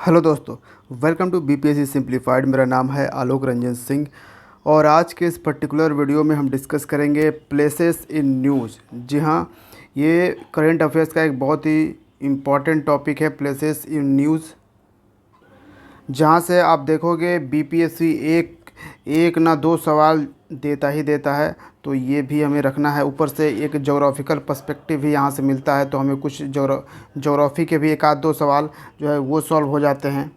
Hello दोस्तों। Welcome to BPSC simplified. मेरा नाम है आलोक रंजन सिंह और आज के इस पर्टिकुलर वीडियो में हम डिस्कस करेंगे प्लेसेस इन न्यूज़। जी हाँ, ये करंट अफेयर्स का एक बहुत ही इम्पॉर्टेंट टॉपिक है, प्लेसेस इन न्यूज़। जहाँ से आप देखोगे बीपीएससी एक एक ना दो सवाल देता ही देता है, तो ये भी हमें रखना है। ऊपर से एक जोग्राफिकल पर्सपेक्टिव भी यहाँ से मिलता है, तो हमें कुछ जोग्राफ़ी के भी एक आध दो सवाल जो है वो सॉल्व हो जाते हैं।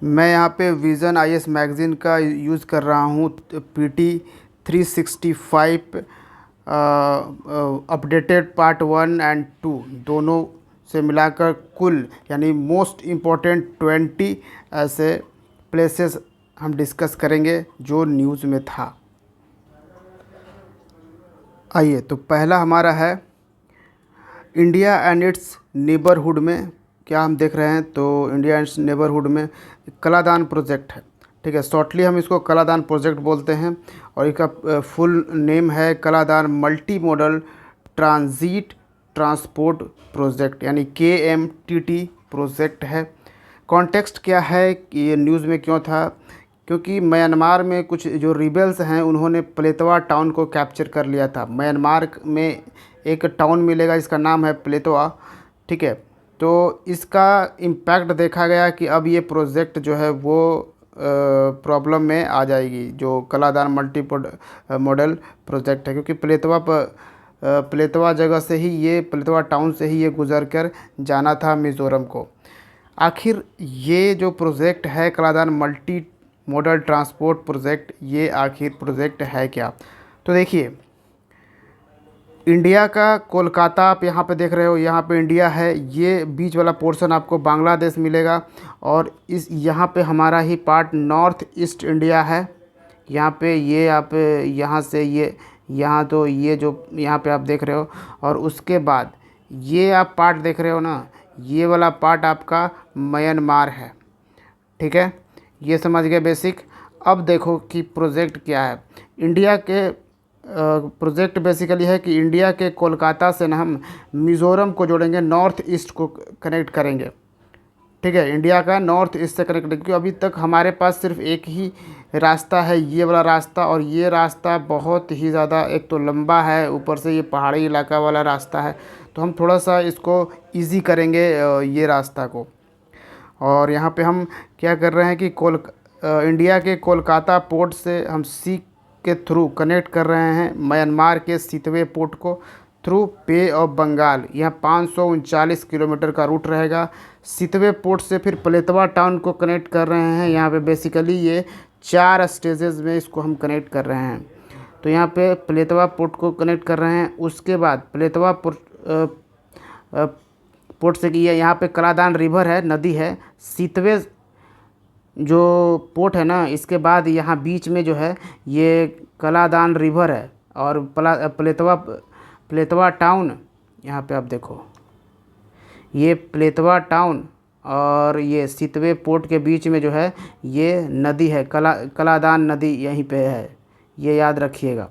मैं यहाँ पे विज़न आईएएस मैगज़ीन का यूज़ कर रहा हूँ, पीटी 365 अपडेटेड पार्ट 1 एंड 2 दोनों से मिलाकर कुल यानी मोस्ट इम्पॉर्टेंट 20 ऐसे प्लेसेस हम डिस्कस करेंगे जो न्यूज़ में था। आइए, तो पहला हमारा है इंडिया एंड इट्स नेबरहुड में। क्या हम देख रहे हैं, तो इंडिया एंड नेबरहुड में कलादान प्रोजेक्ट है। ठीक है, शॉर्टली हम इसको कलादान प्रोजेक्ट बोलते हैं और इसका फुल नेम है Kaladan multi modal transit transport project यानी KMTT प्रोजेक्ट है। कॉन्टेक्स्ट क्या है कि ये न्यूज़ में क्यों था, क्योंकि म्यांमार में कुछ जो रिबेल्स हैं उन्होंने प्लेतवा टाउन को कैप्चर कर लिया था। म्यांमार में एक टाउन मिलेगा जिसका नाम है प्लेतवा। ठीक है, तो इसका इम्पैक्ट देखा गया कि अब ये प्रोजेक्ट जो है वो प्रॉब्लम में आ जाएगी, जो कलादान मल्टी मॉडल प्रोजेक्ट है, क्योंकि प्लेतवा जगह से ही ये प्लेतवा टाउन से ही ये गुजर कर जाना था मिज़ोरम को। आखिर ये जो प्रोजेक्ट है Kaladan multi modal transport project, ये आखिर प्रोजेक्ट है क्या? तो देखिए, इंडिया का कोलकाता आप यहाँ पे देख रहे हो, यहाँ पे इंडिया है, ये बीच वाला पोर्शन आपको बांग्लादेश मिलेगा और इस यहाँ पे हमारा ही पार्ट नॉर्थ ईस्ट इंडिया है। यहाँ पे ये आप यहाँ से ये यहाँ, तो ये जो यहाँ पे आप देख रहे हो, और उसके बाद ये आप पार्ट देख रहे हो ना, ये वाला पार्ट आपका म्यांमार है। ठीक है, ये समझ गए बेसिक। अब देखो कि प्रोजेक्ट क्या है। इंडिया के प्रोजेक्ट बेसिकली है कि इंडिया के कोलकाता से ना हम मिज़ोरम को जोड़ेंगे, नॉर्थ ईस्ट को कनेक्ट करेंगे। ठीक है, इंडिया का नॉर्थ ईस्ट से कनेक्ट करेंगे, क्योंकि अभी तक हमारे पास सिर्फ एक ही रास्ता है, ये वाला रास्ता, और ये रास्ता बहुत ही ज़्यादा एक तो लंबा है, ऊपर से ये पहाड़ी इलाका वाला रास्ता है, तो हम थोड़ा सा इसको ईज़ी करेंगे ये रास्ता को। और यहाँ पे हम क्या कर रहे हैं कि इंडिया के कोलकाता पोर्ट से हम सी के थ्रू कनेक्ट कर रहे हैं म्यांमार के सितवे पोर्ट को थ्रू पे ऑफ बंगाल। यह 539 किलोमीटर का रूट रहेगा। सितवे पोर्ट से फिर प्लेतवा टाउन को कनेक्ट कर रहे हैं। यहाँ पे बेसिकली ये 4 स्टेजेस में इसको हम कनेक्ट कर रहे हैं। तो यहाँ पे प्लेतवा पोर्ट को कनेक्ट कर रहे हैं, उसके बाद प्लेतवा पोर्ट से किया, यहाँ पे कलादान रिवर है, नदी है, सितवे जो पोर्ट है ना, इसके बाद यहाँ बीच में जो है ये कलादान रिवर है, और प्लेतवा टाउन, यहाँ पे आप देखो ये प्लेतवा टाउन और ये सितवे पोर्ट के बीच में जो है ये नदी है, कलादान नदी यहीं पे है, ये याद रखिएगा।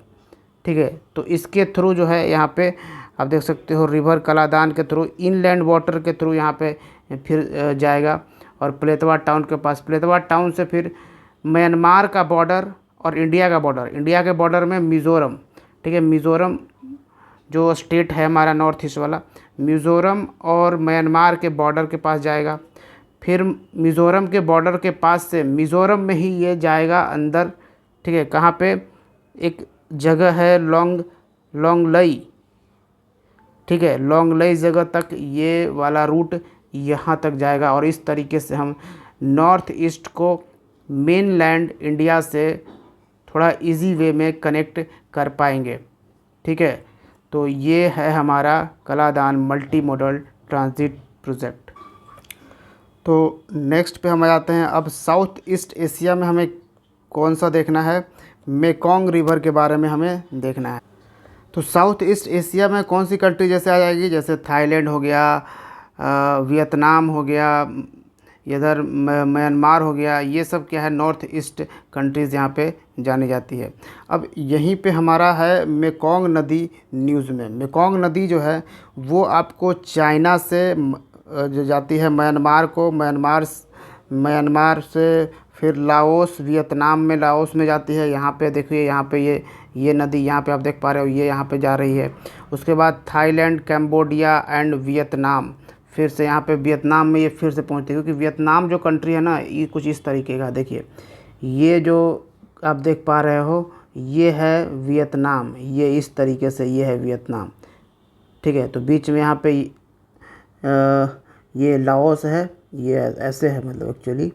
ठीक है, तो इसके थ्रू जो है यहाँ पे आप देख सकते हो रिवर कलादान के थ्रू, इनलैंड वाटर के थ्रू यहाँ पे फिर जाएगा, और प्लेतवा टाउन के पास, प्लेतवा टाउन से फिर म्यांमार का बॉर्डर और इंडिया का बॉर्डर, इंडिया के बॉर्डर में मिज़ोरम। ठीक है, मिज़ोरम जो स्टेट है हमारा नॉर्थ ईस्ट वाला, मिज़ोरम और म्यांमार के बॉर्डर के पास जाएगा। फिर मिज़ोरम के बॉर्डर के पास से मिज़ोरम में ही ये जाएगा अंदर। ठीक है, कहाँ पे एक जगह है लोंगलई। ठीक है, लोंगलई जगह तक ये वाला रूट यहाँ तक जाएगा, और इस तरीके से हम नॉर्थ ईस्ट को मेनलैंड इंडिया से थोड़ा इजी वे में कनेक्ट कर पाएंगे। ठीक है, तो ये है हमारा Kaladan multi modal transit project. तो नेक्स्ट पे हम आ जाते हैं। अब साउथ ईस्ट एशिया में हमें कौन सा देखना है, मेकोंग रिवर के बारे में हमें देखना है। तो साउथ ईस्ट एशिया में कौन सी कंट्री जैसे आ जाएगी, जैसे थाईलैंड हो गया, वियतनाम हो गया, इधर म्यांमार हो गया, ये सब क्या है नॉर्थ ईस्ट कंट्रीज़ यहाँ पे जानी जाती है। अब यहीं पे हमारा है मेकोंग नदी न्यूज़ में। मेकोंग नदी जो है वो आपको चाइना से जो जाती है म्यांमार को, म्यांमार म्यांमार से फिर लाओस, वियतनाम में लाओस में जाती है। यहाँ पे देखिए, यहाँ पे ये नदी यहाँ पे आप देख पा रहे हो, ये यहाँ पे जा रही है। उसके बाद थाईलैंड, कैम्बोडिया एंड वियतनाम, फिर से यहाँ पे वियतनाम में ये फिर से पहुँचती है, क्योंकि वियतनाम जो कंट्री है ना, ये कुछ इस तरीके का, देखिए ये जो आप देख पा रहे हो ये है वियतनाम, ये इस तरीके से ये है वियतनाम, ठीक है। तो बीच में यहाँ पे ये लाओस है, ये ऐसे है मतलब एक्चुअली,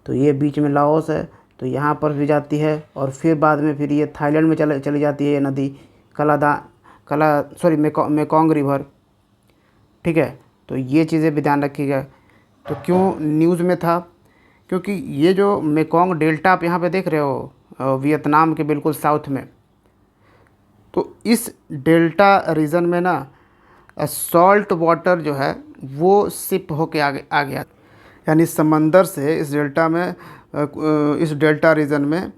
तो ये बीच में लाओस है, तो यहाँ पर भी जाती है। और फिर बाद में फिर ये थाईलैंड में चली जाती है ये नदी, मेकोंग रिवर, ठीक है। तो ये चीज़ें भी ध्यान रखिएगा। तो क्यों न्यूज़ में था, क्योंकि ये जो मेकोंग डेल्टा आप यहाँ पे देख रहे हो वियतनाम के बिल्कुल साउथ में, तो इस डेल्टा रीजन में ना सॉल्ट वाटर जो है वो शिप होके आ गया, यानी समंदर से इस डेल्टा में इस डेल्टा रीजन में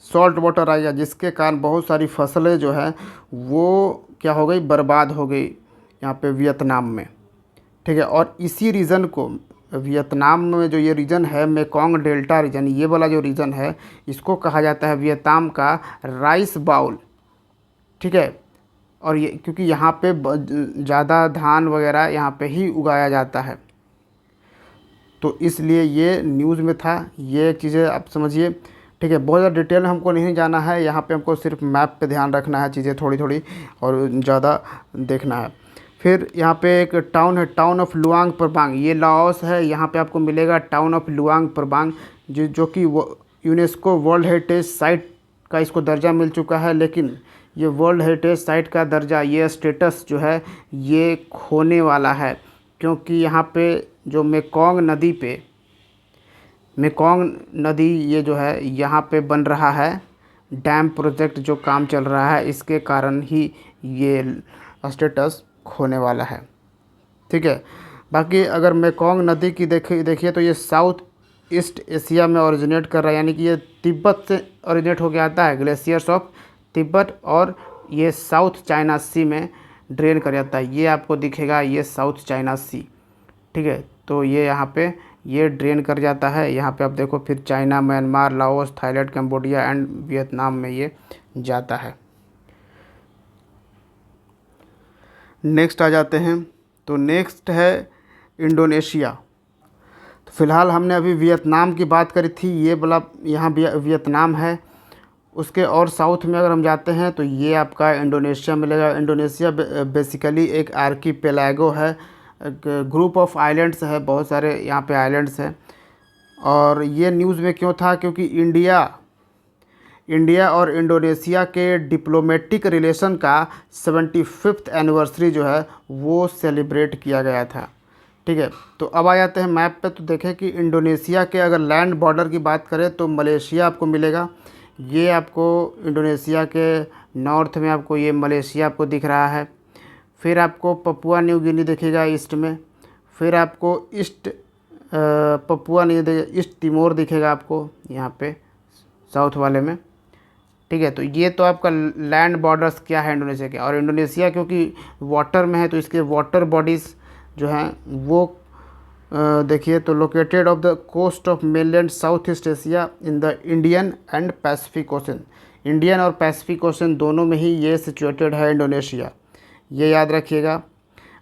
सॉल्ट वाटर आ गया, जिसके कारण बहुत सारी फसलें जो है वो क्या हो गई, बर्बाद हो गई यहाँ पे वियतनाम में, ठीक है। और इसी रीजन को वियतनाम में जो ये रीजन है मेकोंग डेल्टा रीजन, ये वाला जो रीजन है इसको कहा जाता है वियतनाम का राइस बाउल, ठीक है। और ये क्योंकि यहाँ पे ज़्यादा धान वगैरह यहाँ पे ही उगाया जाता है, तो इसलिए ये न्यूज़ में था। ये चीज़ें आप समझिए, ठीक है। बहुत ज़्यादा डिटेल हमको नहीं जाना है, यहाँ पे हमको सिर्फ मैप पे ध्यान रखना है, चीज़ें थोड़ी थोड़ी और ज़्यादा देखना है। फिर यहाँ पे एक टाउन है, टाउन ऑफ लुआंग प्रबांग, ये लाओस है। यहाँ पे आपको मिलेगा टाउन ऑफ लुआंग प्रबांग, जो कि यूनेस्को वर्ल्ड हेरिटेज साइट का इसको दर्जा मिल चुका है, लेकिन ये वर्ल्ड हेरिटेज साइट का दर्जा, ये स्टेटस जो है ये खोने वाला है, क्योंकि यहाँ पे जो मेकोंग नदी ये जो है यहाँ पे बन रहा है डैम प्रोजेक्ट, जो काम चल रहा है, इसके कारण ही ये स्टेटस खोने वाला है, ठीक है। बाकी अगर मेकोंग नदी की देखिए तो ये साउथ ईस्ट एशिया में ओरिजिनेट कर रहा है, यानी कि ये तिब्बत से ओरिजिनेट होकर आता है, ग्लेशियर्स ऑफ तिब्बत, और ये साउथ चाइना सी में ड्रेन कर जाता है। ये आपको दिखेगा, ये साउथ चाइना सी, ठीक है। तो ये यहाँ पे ये ड्रेन कर जाता है, यहाँ पे आप देखो, फिर China, Myanmar, Laos, Thailand, Cambodia and Vietnam में ये जाता है। नेक्स्ट आ जाते हैं, तो नेक्स्ट है इंडोनेशिया। तो फ़िलहाल हमने अभी वियतनाम की बात करी थी, ये वाला यहाँ वियतनाम है। उसके और साउथ में अगर हम जाते हैं तो ये आपका इंडोनेशिया मिलेगा। इंडोनेशिया बेसिकली एक आर्कीपेलागो है, ग्रुप ऑफ आइलैंड्स है, बहुत सारे यहाँ पे आइलैंड्स हैं। और ये न्यूज़ में क्यों था, क्योंकि इंडिया और इंडोनेशिया के डिप्लोमेटिक रिलेशन का 75th एनिवर्सरी जो है वो सेलिब्रेट किया गया था, ठीक है। तो अब आ जाते हैं मैप पे, तो देखें कि इंडोनेशिया के अगर लैंड बॉर्डर की बात करें तो मलेशिया आपको मिलेगा। ये आपको इंडोनेशिया के नॉर्थ में आपको ये मलेशिया आपको दिख रहा है। फिर आपको पपुआ न्यू गिनी दिखेगा ईस्ट में। फिर आपको ईस्ट तिमोर दिखेगा आपको यहाँ पे साउथ वाले में, ठीक है। तो ये तो आपका लैंड बॉर्डर्स क्या है इंडोनेशिया के। और इंडोनेशिया क्योंकि वाटर में है तो इसके वाटर बॉडीज़ जो हैं वो देखिए, तो located off the coast of mainland South East Asia in the Indian and Pacific Ocean. Indian और पैसिफिक ओशन दोनों में ही ये सिचुएटेड है इंडोनेशिया, ये याद रखिएगा।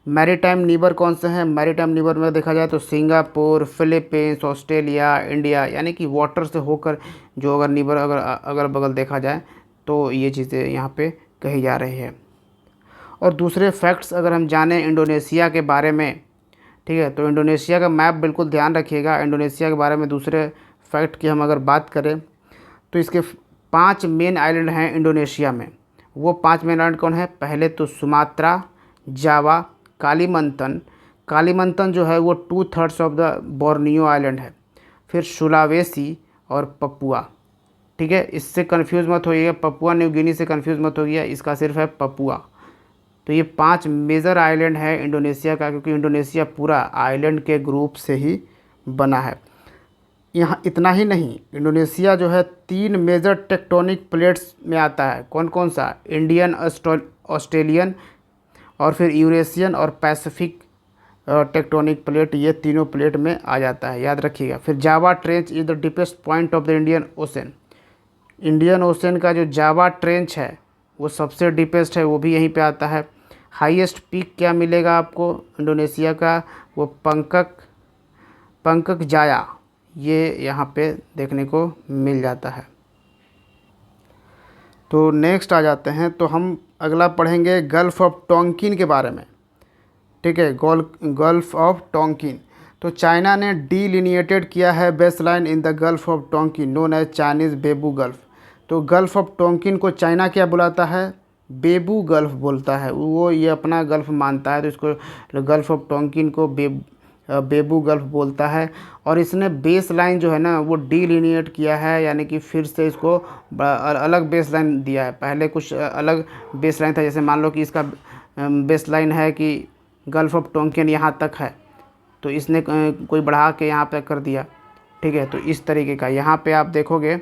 मैरीटाइम नीबर कौन से हैं, मैरीटाइम नीबर में देखा जाए तो सिंगापुर, फिलीपींस, ऑस्ट्रेलिया, इंडिया, यानी कि वाटर से होकर जो अगर नीबर अगल बगल देखा जाए तो ये चीज़ें यहाँ पे कही जा रही है। और दूसरे फैक्ट्स अगर हम जानें इंडोनेशिया के बारे में, ठीक है, तो इंडोनेशिया का मैप बिल्कुल ध्यान रखिएगा। इंडोनेशिया के बारे में दूसरे फैक्ट की हम अगर बात करें तो इसके 5 मेन आइलैंड हैं इंडोनेशिया में। वो 5 मेन आइलैंड कौन है, पहले तो सुमात्रा, जावा, कालीमंतन जो है वो 2/3 ऑफ द बोर्नियो आइलैंड है। फिर सुलावेसी और पपुआ, ठीक है। इससे कंफ्यूज मत होइएगा, पपुआ न्यू गिनी से कंफ्यूज मत होइएगा, इसका सिर्फ है पपुआ। तो ये 5 मेजर आइलैंड है इंडोनेशिया का, क्योंकि इंडोनेशिया पूरा आइलैंड के ग्रुप से ही बना है। यहाँ इतना ही नहीं, इंडोनेशिया जो है 3 मेजर टेक्टोनिक प्लेट्स में आता है। कौन कौन सा, इंडियन, ऑस्ट्रेलियन और फिर यूरेशियन और पैसिफिक टेक्टोनिक प्लेट, ये तीनों प्लेट में आ जाता है, याद रखिएगा। फिर Java trench is the deepest point of the Indian ocean. Indian ocean का जो जावा ट्रेंच है वो सबसे डीपेस्ट है, वो भी यहीं पे आता है। हाईएस्ट पीक क्या मिलेगा आपको इंडोनेशिया का, वो पंकक जाया, ये यहाँ पे देखने को मिल जाता है। तो नेक्स्ट आ जाते हैं, तो हम अगला पढ़ेंगे गल्फ़ ऑफ टोंकिन के बारे में। ठीक है, गल्फ़ ऑफ टोंकिन। तो चाइना ने डीलिनिएटेड किया है baseline in the Gulf of Tonkin known as Chinese Beibu Gulf. तो गल्फ़ ऑफ टोंकिन को चाइना क्या बुलाता है, बेबू गल्फ़ बोलता है, वो ये अपना गल्फ़ मानता है, तो इसको गल्फ़ ऑफ टोंकिन को बेबू गल्फ़ बोलता है। और इसने बेस लाइन जो है ना वो डीलिनिएट किया है, यानी कि फिर से इसको अलग बेस लाइन दिया है। पहले कुछ अलग बेस लाइन था, जैसे मान लो कि इसका बेस लाइन है कि गल्फ़ ऑफ टोंकिन यहाँ तक है, तो इसने कोई बढ़ा के यहाँ पे कर दिया। ठीक है, तो इस तरीके का यहाँ पे आप देखोगे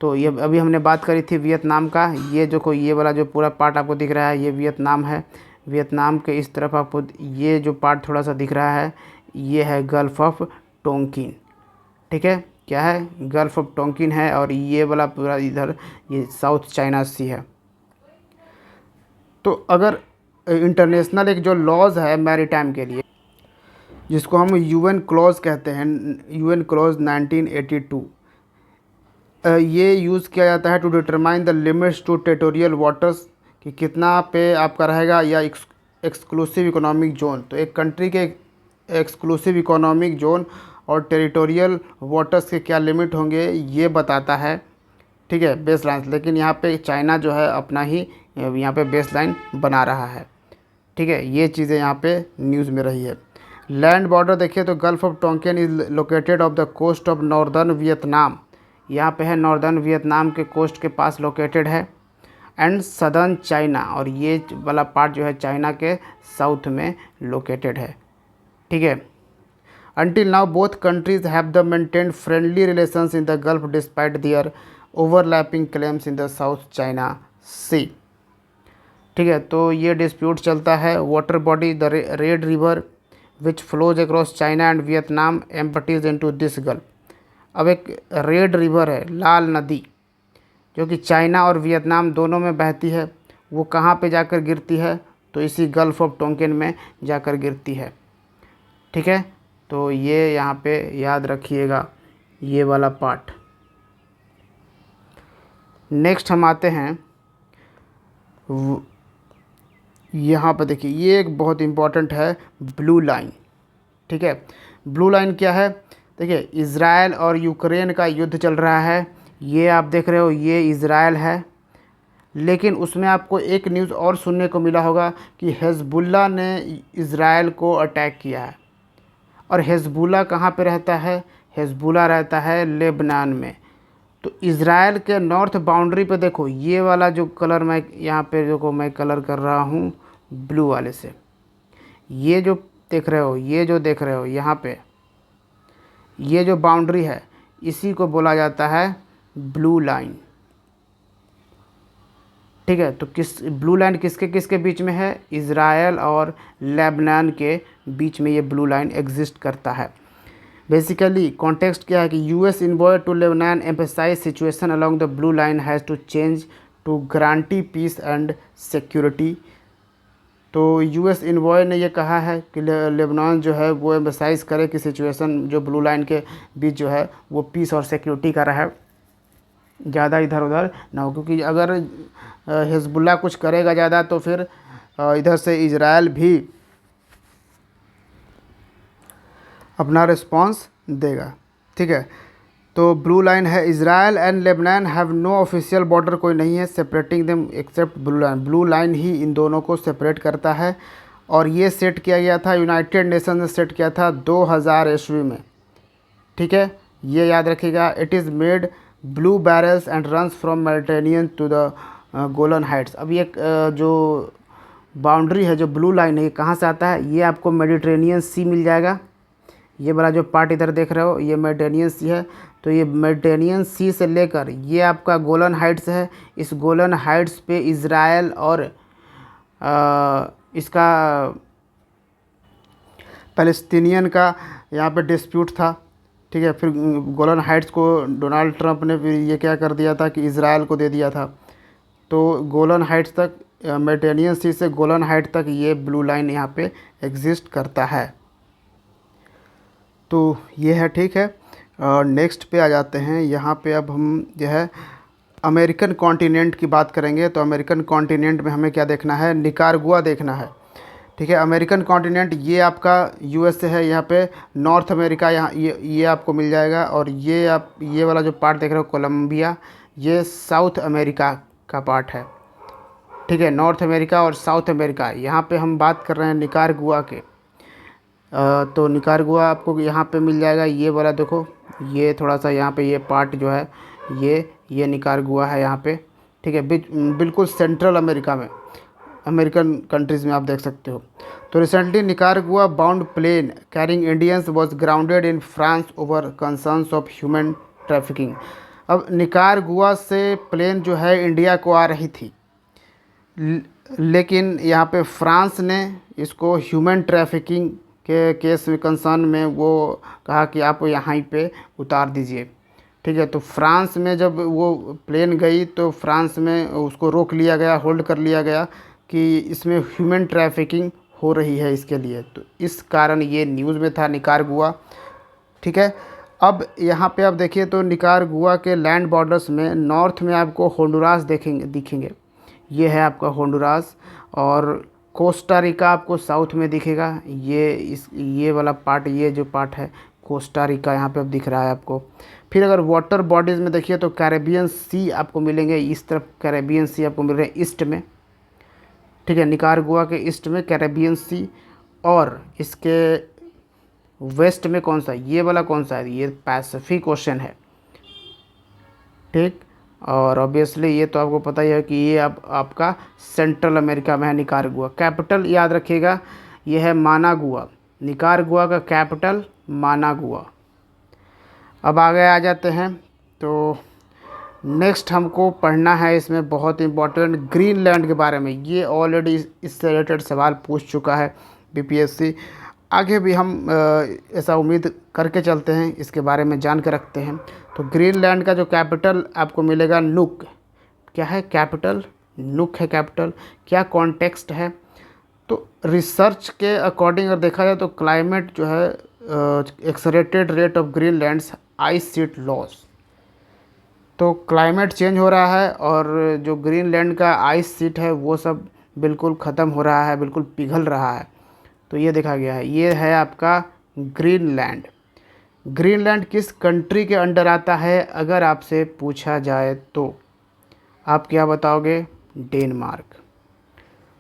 तो ये अभी हमने बात करी थी वियतनाम का, ये जो कोई ये वाला जो पूरा पार्ट आपको दिख रहा है ये वियतनाम है। वियतनाम के इस तरफ आपको ये जो पार्ट थोड़ा सा दिख रहा है ये है गल्फ़ ऑफ टोंकिन। ठीक है, क्या है, गल्फ़ ऑफ टोंकिन है, और ये वाला पूरा इधर ये साउथ चाइना सी है। तो अगर इंटरनेशनल एक जो लॉज है मैरीटाइम के लिए, जिसको हम यूएन क्लॉज कहते हैं, यूएन क्लॉज 1982, ये यूज़ किया जाता है to determine the limits to territorial waters, कि कितना पे आपका रहेगा या एक्सक्लूसिव इकोनॉमिक जोन। तो एक कंट्री के एक्सक्लूसिव इकोनॉमिक जोन और टेरिटोरियल वाटर्स के क्या लिमिट होंगे ये बताता है। ठीक है, बेस लाइन। लेकिन यहाँ पे चाइना जो है अपना ही यहाँ पे बेस लाइन बना रहा है। ठीक है, ये चीज़ें यहाँ पे न्यूज़ में रही है। लैंड बॉर्डर देखिए तो Gulf of Tonkin is located off the coast of northern Vietnam, यहाँ पे है नॉर्दर्न वियतनाम के कोस्ट के पास लोकेटेड है, एंड सदर्न चाइना, और ये वाला पार्ट जो है चाइना के साउथ में लोकेटेड है। ठीक है, until now both countries have the maintained friendly relations in the Gulf despite their overlapping claims in the South China Sea। ठीक है, तो ये डिस्प्यूट चलता है। Water body the Red River which flows across China and Vietnam empties into this Gulf. अब एक red river है, लाल नदी, जो कि चाइना और वियतनाम दोनों में बहती है, वो कहाँ पे जाकर गिरती है, तो इसी गल्फ़ ऑफ टोंकिन में जाकर गिरती है। ठीक है, तो ये यहाँ पे याद रखिएगा ये वाला पार्ट। नेक्स्ट हम आते हैं यहाँ पर, देखिए ये एक बहुत इम्पॉर्टेंट है, ब्लू लाइन। ठीक है, ब्लू लाइन क्या है, देखिए इज़राइल और यूक्रेन का युद्ध चल रहा है, ये आप देख रहे हो ये इज़राइल है। लेकिन उसमें आपको एक न्यूज़ और सुनने को मिला होगा कि हिजबुल्लाह ने इज़राइल को अटैक किया है। और हिजबुल्लाह कहाँ पे रहता है, हिजबुल्लाह रहता है लेबनान में। तो इज़राइल के नॉर्थ बाउंड्री पे देखो ये वाला जो कलर मैं यहाँ पे देखो मैं कलर कर रहा हूँ ब्लू वाले से, ये जो देख रहे हो, ये जो देख रहे हो यहाँ पे ये जो बाउंड्री है इसी को बोला जाता है ब्लू लाइन। ठीक है, तो ब्लू लाइन किसके किसके बीच में है, इज़राइल और लेबनान के बीच में ये ब्लू लाइन एग्जिस्ट करता है। बेसिकली कॉन्टेक्स्ट क्या है कि US envoy to Lebanon emphasise situation along the Blue Line has to change to guarantee peace and security. तो यूएस इन्वॉय ने ये कहा है कि लेबनान जो है वो एम्फेसाइज करे कि सिचुएशन जो ब्लू लाइन के बीच जो है वो पीस और सिक्योरिटी का रहे, ज़्यादा इधर उधर ना हो, क्योंकि अगर हिजबुल्लाह कुछ करेगा ज़्यादा तो फिर इधर से इज़राइल भी अपना रिस्पांस देगा। ठीक है, तो ब्लू लाइन है, Israel and Lebanon have no official border, कोई नहीं है separating them except Blue Line. Blue Line ही इन दोनों को सेपरेट करता है, और ये सेट किया गया था, यूनाइटेड नेशन ने सेट किया था 2000 ईस्वी में। ठीक है, ये याद रखिएगा। It is made blue barrels and runs from Mediterranean to the Golan Heights. अब ये जो बाउंड्री है, जो ब्लू लाइन है, ये कहाँ से आता है, ये आपको मेडिटेरेनियन सी मिल जाएगा। ये वाला जो पार्ट इधर देख रहे हो ये मेडिटेरेनियन सी है, तो ये मेडिटेरेनियन सी से लेकर ये आपका गोलन हाइट्स है। इस गोलन हाइट्स पे इज़राइल और इसका पैलेस्टीनियन का यहाँ पे डिस्प्यूट था, ठीक है। फिर गोलन हाइट्स को डोनाल्ड ट्रंप ने फिर ये क्या कर दिया था कि इज़राइल को दे दिया था। तो गोलन हाइट्स तक, मेडिटेरेनियन सी से गोलन हाइट तक ये ब्लू लाइन यहाँ पे एग्जिस्ट करता है। तो ये है, ठीक है। नेक्स्ट पे आ जाते हैं। यहाँ पे अब हम जो है अमेरिकन कॉन्टिनेंट की बात करेंगे। तो अमेरिकन कॉन्टिनेंट में हमें क्या देखना है, निकारागुआ देखना है, ठीक है। अमेरिकन कॉन्टिनेंट ये आपका यूएसए है, यहाँ पे नॉर्थ अमेरिका यहाँ ये आपको मिल जाएगा। और ये आप ये वाला जो पार्ट देख रहे हो कोलंबिया, ये साउथ अमेरिका का पार्ट है, ठीक है। नॉर्थ अमेरिका और साउथ अमेरिका, यहाँ पे हम बात कर रहे हैं निकारागुआ के। तो निकारागुआ आपको यहाँ पे मिल जाएगा। ये वाला देखो, ये थोड़ा सा यहाँ पे ये पार्ट जो है ये निकारागुआ है यहाँ पे, ठीक है। बिल्कुल सेंट्रल अमेरिका में, अमेरिकन कंट्रीज़ में आप देख सकते हो। तो recently Nicaragua bound plane carrying Indians was grounded in France over concerns of human trafficking. अब निकारागुआ से प्लेन जो है इंडिया को आ रही थी, लेकिन यहाँ पे फ्रांस ने इसको ह्यूमन ट्रैफिकिंग के केस में, कंसर्न में वो कहा कि आप यहाँ पे उतार दीजिए, ठीक है। तो फ्रांस में जब वो प्लेन गई तो फ्रांस में उसको रोक लिया गया, होल्ड कर लिया गया कि इसमें ह्यूमन ट्रैफिकिंग हो रही है इसके लिए। तो इस कारण ये न्यूज़ में था निकारागुआ, ठीक है। अब यहाँ पे आप देखिए तो निकारागुआ के लैंड बॉर्डर्स में नॉर्थ में आपको होंडुरास दिखेंगे। ये है आपका होंडुरास। और कोस्टा रिका आपको साउथ में दिखेगा। ये वाला पार्ट, ये जो पार्ट है कोस्टा रिका, यहाँ पे अब दिख रहा है आपको। फिर अगर वाटर बॉडीज़ में देखिए तो कैरेबियन सी आपको मिलेंगे, इस तरफ कैरेबियन सी आपको मिल रहे हैं ईस्ट में, ठीक है। निकारागुआ के ईस्ट में कैरेबियन सी, और इसके वेस्ट में कौन सा, ये वाला कौन सा है, ये पैसिफिक ओशन है, ठीक। और ऑब्वियसली ये तो आपको पता ही है कि ये अब आपका सेंट्रल अमेरिका में है निकारागुआ। कैपिटल याद रखिएगा, ये है मानागुआ। निकारागुआ का कैपिटल मानागुआ। अब आगे आ जाते हैं। तो नेक्स्ट हमको पढ़ना है इसमें बहुत इंपॉर्टेंट ग्रीनलैंड के बारे में। ये ऑलरेडी इससे रिलेटेड सवाल पूछ चुका है बीपीएससी। आगे भी हम ऐसा उम्मीद करके चलते हैं, इसके बारे में जान के रखते हैं। तो ग्रीनलैंड का जो कैपिटल आपको मिलेगा नुक। क्या है कैपिटल? नुक है कैपिटल। क्या कॉन्टेक्स्ट है? तो रिसर्च के अकॉर्डिंग अगर देखा जाए तो क्लाइमेट जो है accelerated rate of Greenlands ice sheet loss. तो क्लाइमेट चेंज हो रहा है और जो ग्रीनलैंड का आइस शीट है वो सब बिल्कुल ख़त्म हो रहा है, बिल्कुल पिघल रहा है। तो ये देखा गया है। ये है आपका ग्रीनलैंड। ग्रीनलैंड किस कंट्री के अंडर आता है अगर आपसे पूछा जाए तो आप क्या बताओगे? डेनमार्क,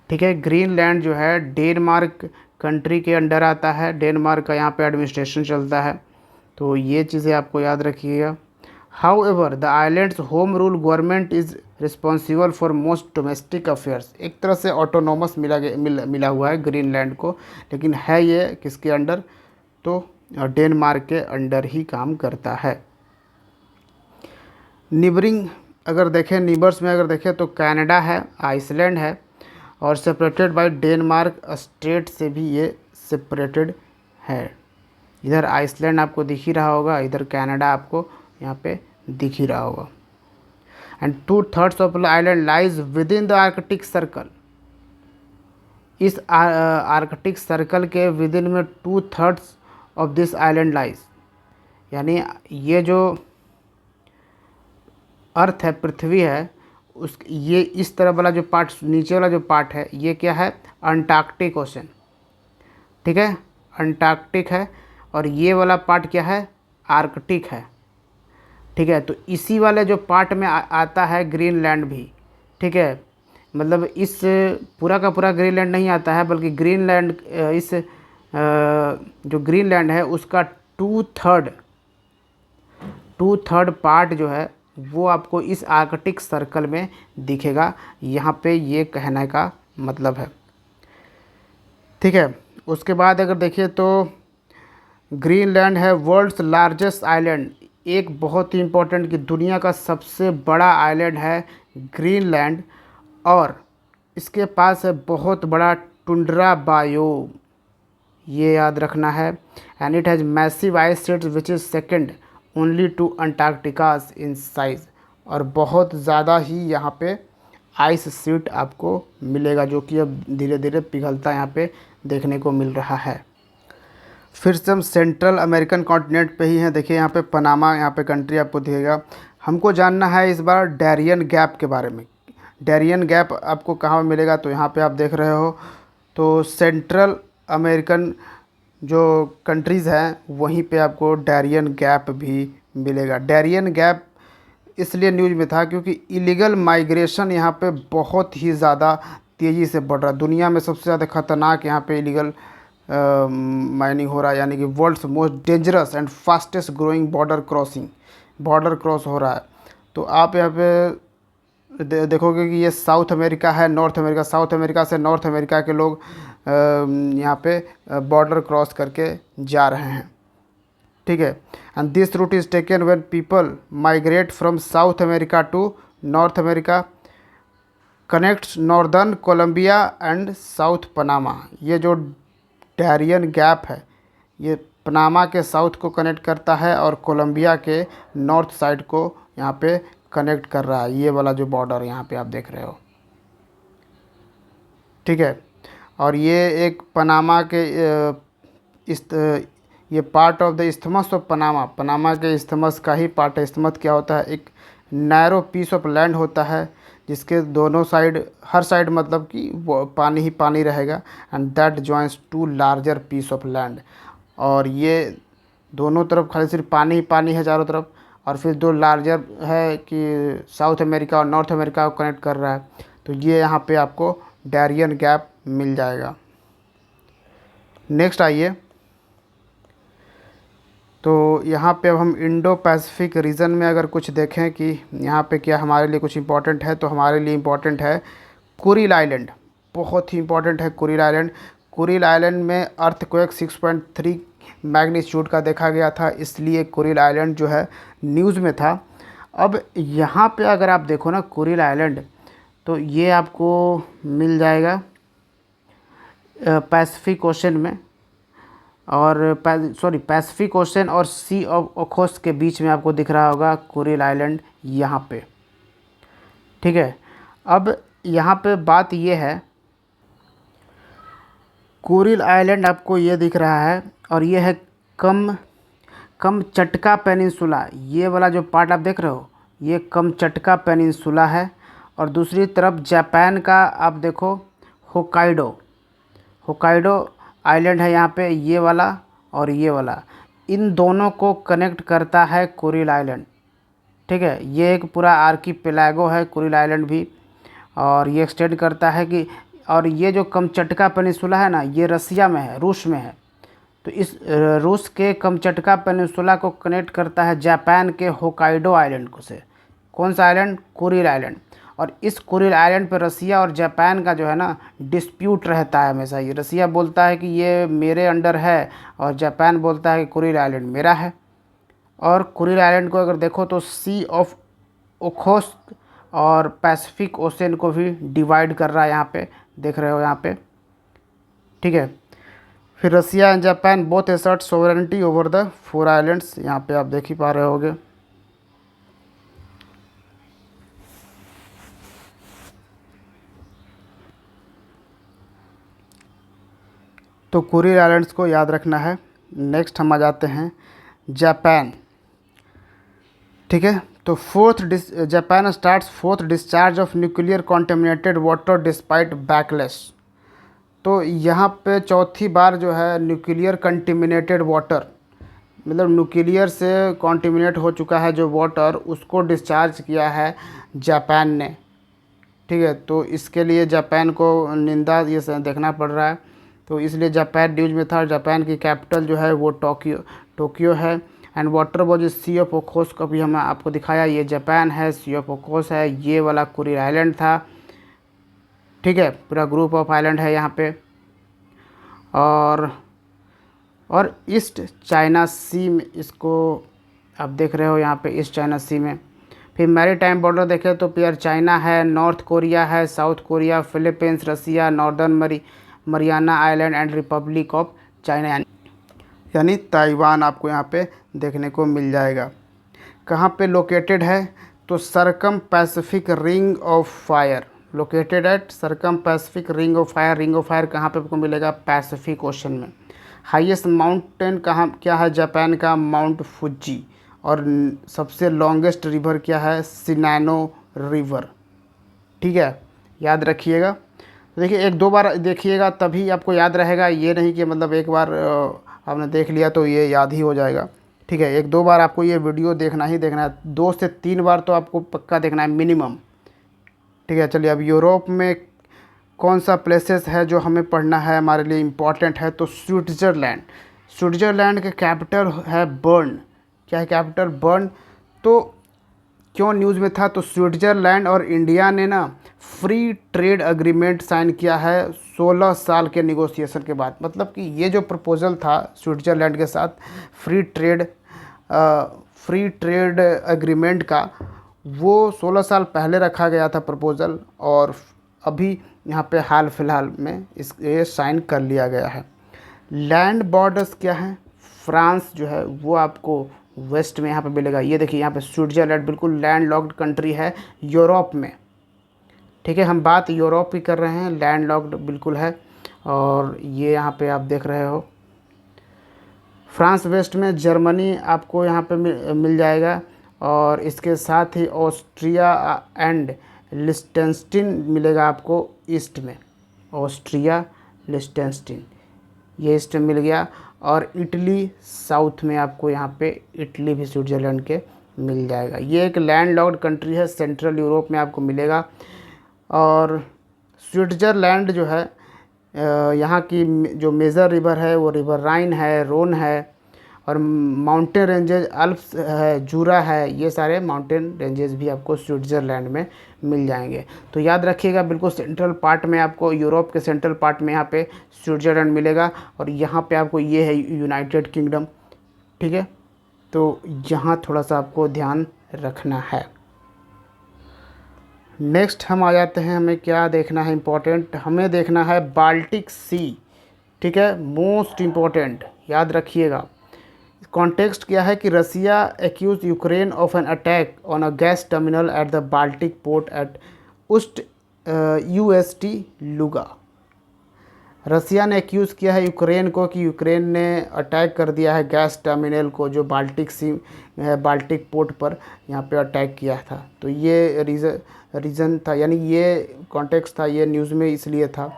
ठीक है। ग्रीनलैंड जो है डेनमार्क कंट्री के अंडर आता है। डेनमार्क का यहाँ पे एडमिनिस्ट्रेशन चलता है। तो ये चीज़ें आपको याद रखिएगा। However the islands home rule government is responsible for most domestic affairs. एक तरह से ऑटोनोमस मिला हुआ है ग्रीनलैंड को, लेकिन है ये किसके अंडर? तो डेनमार्क के अंडर ही काम करता है। निबरिंग अगर देखें, नीबर्स में अगर देखें तो कनाडा है, आइसलैंड है, और सेपरेटेड बाय डेनमार्क स्टेट से भी ये सेपरेटेड है। इधर आइसलैंड आपको दिख ही रहा होगा, इधर कनाडा आपको यहाँ पे दिख ही रहा होगा। And 2/3 of the island lies with in the Arctic circle. इस आर्कटिक सर्कल के विद इन में 2/3 ऑफ दिस आइलैंड लाइज, यानी ये जो अर्थ है, पृथ्वी है, उस ये इस तरह वाला जो पार्ट, नीचे वाला जो पार्ट है, ये क्या है? अंटार्कटिक ओशन, ठीक है, अंटार्कटिक है। और ये वाला पार्ट क्या है? आर्कटिक है, ठीक है। तो इसी वाले जो पार्ट में आता है ग्रीनलैंड भी, ठीक है। मतलब इस पूरा का पूरा ग्रीनलैंड नहीं आता है, बल्कि ग्रीनलैंड इस जो ग्रीनलैंड है उसका 2/3 पार्ट जो है वो आपको इस आर्कटिक सर्कल में दिखेगा। यहाँ पे ये कहने का मतलब है, ठीक है। उसके बाद अगर देखिए तो ग्रीनलैंड है वर्ल्ड्स लार्जेस्ट आइलैंड। एक बहुत ही इम्पोर्टेंट कि दुनिया का सबसे बड़ा आइलैंड है ग्रीनलैंड, और इसके पास है बहुत बड़ा टुंड्रा बायोम। ये याद रखना है। And it has massive ice sheets which is second only to Antarctica's in size. और बहुत ज़्यादा ही यहाँ पे आइस शीट आपको मिलेगा, जो कि अब धीरे धीरे पिघलता यहाँ पे देखने को मिल रहा है। फिर से हम सेंट्रल अमेरिकन कॉन्टिनेंट पे ही हैं। देखिए यहाँ पे पनामा, यहाँ पे कंट्री आपको दिखेगा। हमको जानना है इस बार डैरियन गैप के बारे में। डैरियन गैप आपको कहाँ मिलेगा, तो यहाँ पे आप देख रहे हो, तो सेंट्रल अमेरिकन जो कंट्रीज़ हैं वहीं पे आपको डैरियन गैप भी मिलेगा। डैरियन गैप इसलिए न्यूज़ में था क्योंकि इलीगल माइग्रेशन यहाँ पे बहुत ही ज़्यादा तेज़ी से बढ़ रहा है। दुनिया में सबसे ज़्यादा ख़तरनाक यहाँ पे इलीगल माइनिंग हो रहा है, यानी कि world's most dangerous and fastest growing border cross हो रहा है। तो आप यहाँ पे देखोगे कि ये साउथ अमेरिका है, नॉर्थ अमेरिका, साउथ अमेरिका से नॉर्थ अमेरिका के लोग यहाँ पे बॉर्डर क्रॉस करके जा रहे हैं। ठीक है। And this route is taken when people migrate from South America to North America, connects northern Colombia and south Panama. ये जो डैरियन गैप है ये पनामा के साउथ को कनेक्ट करता है और कोलंबिया के नॉर्थ साइड को यहाँ पे कनेक्ट कर रहा है। ये वाला जो बॉर्डर यहाँ पे आप देख रहे हो, ठीक है। और ये एक पनामा के ये part of the isthmus of Panama के इस्थमस का ही पार्ट है। इस्थमस क्या होता है, एक नैरो पीस ऑफ लैंड होता है जिसके दोनों साइड, हर साइड मतलब कि वो पानी ही पानी रहेगा, and that joins to larger piece of land. और ये दोनों तरफ खाली सिर्फ पानी ही पानी है चारों तरफ, और फिर दो लार्जर है कि साउथ अमेरिका और नॉर्थ अमेरिका को कनेक्ट कर रहा है। तो ये यहाँ पे आपको डैरियन गैप मिल जाएगा। नेक्स्ट आइए, तो यहाँ पे अब हम इंडो पैसिफिक रीजन में अगर कुछ देखें कि यहाँ पे क्या हमारे लिए कुछ इम्पोर्टेंट है, तो हमारे लिए इम्पोर्टेंट है कुरिल आइलैंड। बहुत ही इम्पोर्टेंट है कुरिल आइलैंड। कुरिल आइलैंड में अर्थक्वेक 6.3 मैग्नीट्यूड का देखा गया था, इसलिए कुरिल आइलैंड जो है न्यूज़ में था। अब यहाँ पे अगर आप देखो ना कुरिल आइलैंड, तो ये आपको मिल जाएगा पैसिफिक ओशन में, और पैसिफिक ओशन और सी ऑफ ओखोस के बीच में आपको दिख रहा होगा कुरिल आइलैंड यहाँ पे, ठीक है। अब यहाँ पे बात ये है, कुरिल आइलैंड आपको ये दिख रहा है, और ये है कमचटका पेनिनसुला। ये वाला जो पार्ट आप देख रहे हो ये कमचटका पेनिनसुला है। और दूसरी तरफ जापान का आप देखो होकाइडो आइलैंड है यहाँ पे, ये वाला और ये वाला, इन दोनों को कनेक्ट करता है कुरिल आइलैंड, ठीक है। ये एक पूरा आर्कीपेलागो है कुरिल आइलैंड भी, और ये एक्सटेंड करता है कि, और ये जो कमचटका पेनिनसुला है ना, ये रसिया में है, रूस में है। तो इस रूस के कमचटका पेनिनसुला को कनेक्ट करता है जापान के होकाइडो आइलैंड को से। कौन सा आइलैंड? Kuril island. और इस कुरिल आइलैंड पर रसिया और जापान का जो है ना डिस्प्यूट रहता है हमेशा। ये रसिया बोलता है कि ये मेरे अंडर है, और जापान बोलता है कि कुरिल आइलैंड मेरा है। और कुरिल आइलैंड को अगर देखो तो सी ऑफ ओखोत्स्क और पैसिफिक ओशन को भी डिवाइड कर रहा है, यहाँ पे देख रहे हो यहाँ पे, ठीक है। फिर Russia and Japan both assert sovereignty over the 4 islands, यहाँ पे आप देख ही पा रहे होगे। तो कुरिल आइलैंड्स को याद रखना है। नेक्स्ट हम आ जाते हैं जापान, ठीक है। तो Japan starts 4th discharge of nuclear contaminated water despite backless. तो यहाँ पे चौथी बार जो है न्यूक्लियर कंटेमिनेटेड वाटर, मतलब न्यूक्लियर से कॉन्टेमिनेट हो चुका है जो वाटर, उसको डिस्चार्ज किया है जापान ने, ठीक है। तो इसके लिए जापान को निंदा ये देखना पड़ रहा है। तो इसलिए जापान न्यूज़ में था। जापान की कैपिटल जो है वो टोक्यो है। And water was Sea of Okhotsk, अभी हम आपको दिखाया, ये जापान है, सी ऑफ ओखोत्स्क है, ये वाला कुरिल आइलैंड था, ठीक है। पूरा ग्रुप ऑफ आइलैंड है यहाँ पे। और ईस्ट चाइना सी में इसको आप देख रहे हो यहाँ पे, ईस्ट चाइना सी में। फिर मैरीटाइम बॉर्डर देखें तो फिर चाइना है, नॉर्थ कोरिया है, South Korea, Philippines, Russia, Northern Mariana Island and Republic of China यानी ताइवान आपको यहाँ पे देखने को मिल जाएगा। कहाँ पे लोकेटेड है? तो circum Pacific Ring of Fire, located at circum Pacific Ring of Fire. Ring of Fire कहाँ पे आपको मिलेगा? पैसिफिक ओशन में। हाईएस्ट माउंटेन कहाँ क्या है? जापान का माउंट फुजी। और सबसे लॉन्गेस्ट रिवर क्या है? सिनानो रिवर। ठीक है, याद रखिएगा। तो देखिए एक दो बार देखिएगा तभी आपको याद रहेगा, ये नहीं कि मतलब एक बार आपने देख लिया तो ये याद ही हो जाएगा। ठीक है, एक दो बार आपको ये वीडियो देखना ही देखना है, 2 से 3 बार तो आपको पक्का देखना है मिनिमम। ठीक है, चलिए अब यूरोप में कौन सा प्लेसेस है जो हमें पढ़ना है, हमारे लिए इम्पॉर्टेंट है? तो स्विट्ज़रलैंड। स्विट्ज़रलैंड का कैपिटल है बर्न। क्या है कैपिटल? बर्न। तो क्यों न्यूज़ में था? तो स्विट्ज़रलैंड और इंडिया ने ना फ्री ट्रेड एग्रीमेंट साइन किया है 16 साल के निगोशिएशन के बाद। मतलब कि ये जो प्रपोज़ल था स्विट्ज़रलैंड के साथ फ्री ट्रेड एग्रीमेंट का, वो 16 साल पहले रखा गया था प्रपोज़ल, और अभी यहाँ पे हाल फिलहाल में ये साइन कर लिया गया है। लैंड बॉर्डर्स क्या है? फ्रांस जो है वो आपको वेस्ट में यहाँ पे मिलेगा। ये देखिए यहाँ पे स्विट्ज़रलैंड बिल्कुल लैंड लॉक्ड कंट्री है यूरोप में। ठीक है, हम बात यूरोप की कर रहे हैं, लैंड लॉक्ड बिल्कुल है। और ये यहाँ पे आप देख रहे हो फ्रांस वेस्ट में, जर्मनी आपको यहाँ पे मिल जाएगा, और इसके साथ ही ऑस्ट्रिया एंड लिस्टेनस्टीन मिलेगा आपको ईस्ट में। ऑस्ट्रिया, लिस्टेनस्टीन ये ईस्ट में मिल गया। और इटली साउथ में आपको यहाँ पे इटली भी स्विट्ज़रलैंड के मिल जाएगा। ये एक लैंड लॉक्ड कंट्री है, सेंट्रल यूरोप में आपको मिलेगा। और स्विट्ज़रलैंड जो है यहाँ की जो मेजर रिवर है वो रिवर राइन है, रोन है, और माउंटेन रेंजेस अल्प्स है, जूरा है, ये सारे माउंटेन रेंजेस भी आपको स्विट्ज़रलैंड में मिल जाएंगे। तो याद रखिएगा बिल्कुल सेंट्रल पार्ट में आपको, यूरोप के सेंट्रल पार्ट में यहाँ पे स्विट्ज़रलैंड मिलेगा। और यहाँ पे आपको ये है यूनाइटेड किंगडम। ठीक है, तो यहाँ थोड़ा सा आपको ध्यान रखना है। नेक्स्ट हम आ जाते हैं, हमें क्या देखना है इम्पोर्टेंट? हमें देखना है बाल्टिक सी। ठीक है, मोस्ट इम्पोर्टेंट, याद रखिएगा। कॉन्टेक्स्ट क्या है कि Russia accuse Ukraine of an attack on a gas terminal at the Baltic port at Ust Ust Luga. Russia ने एक्यूज़ किया है यूक्रेन को कि यूक्रेन ने अटैक कर दिया है गैस टर्मिनल को, जो बाल्टिक सी बाल्टिक पोर्ट पर यहाँ पे अटैक किया था। तो ये रीज़न था, यानी ये कॉन्टेक्स्ट था, ये न्यूज़ में इसलिए था।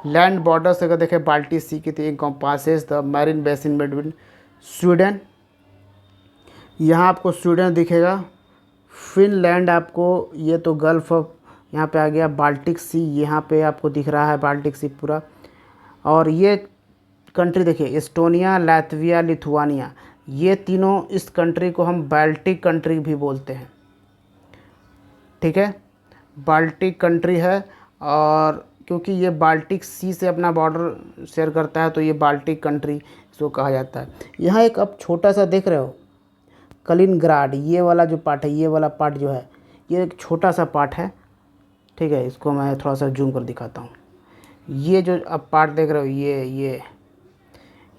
लैंड बॉर्डर्स अगर देखें बाल्टिक सी की, तो encompasses the marine basin between Sweden, यहाँ आपको स्वीडन दिखेगा। फिनलैंड आपको, ये तो गल्फ ऑफ यहाँ पे आ गया। बाल्टिक सी यहाँ पे आपको दिख रहा है, बाल्टिक सी पूरा। और ये कंट्री देखिए एस्टोनिया, लातविया, लिथुआनिया, ये तीनों, इस कंट्री को हम बाल्टिक कंट्री भी बोलते हैं। ठीक है, बाल्टिक कंट्री है, और क्योंकि ये बाल्टिक सी से अपना बॉर्डर शेयर करता है तो ये बाल्टिक कंट्री इसको कहा जाता है। यहाँ एक अब छोटा सा देख रहे हो कलिनग्राड, ये वाला जो पार्ट है, ये वाला पार्ट जो है, ये एक छोटा सा पार्ट है। ठीक है, इसको मैं थोड़ा सा जूम कर दिखाता हूँ। ये जो अब पार्ट देख रहे हो,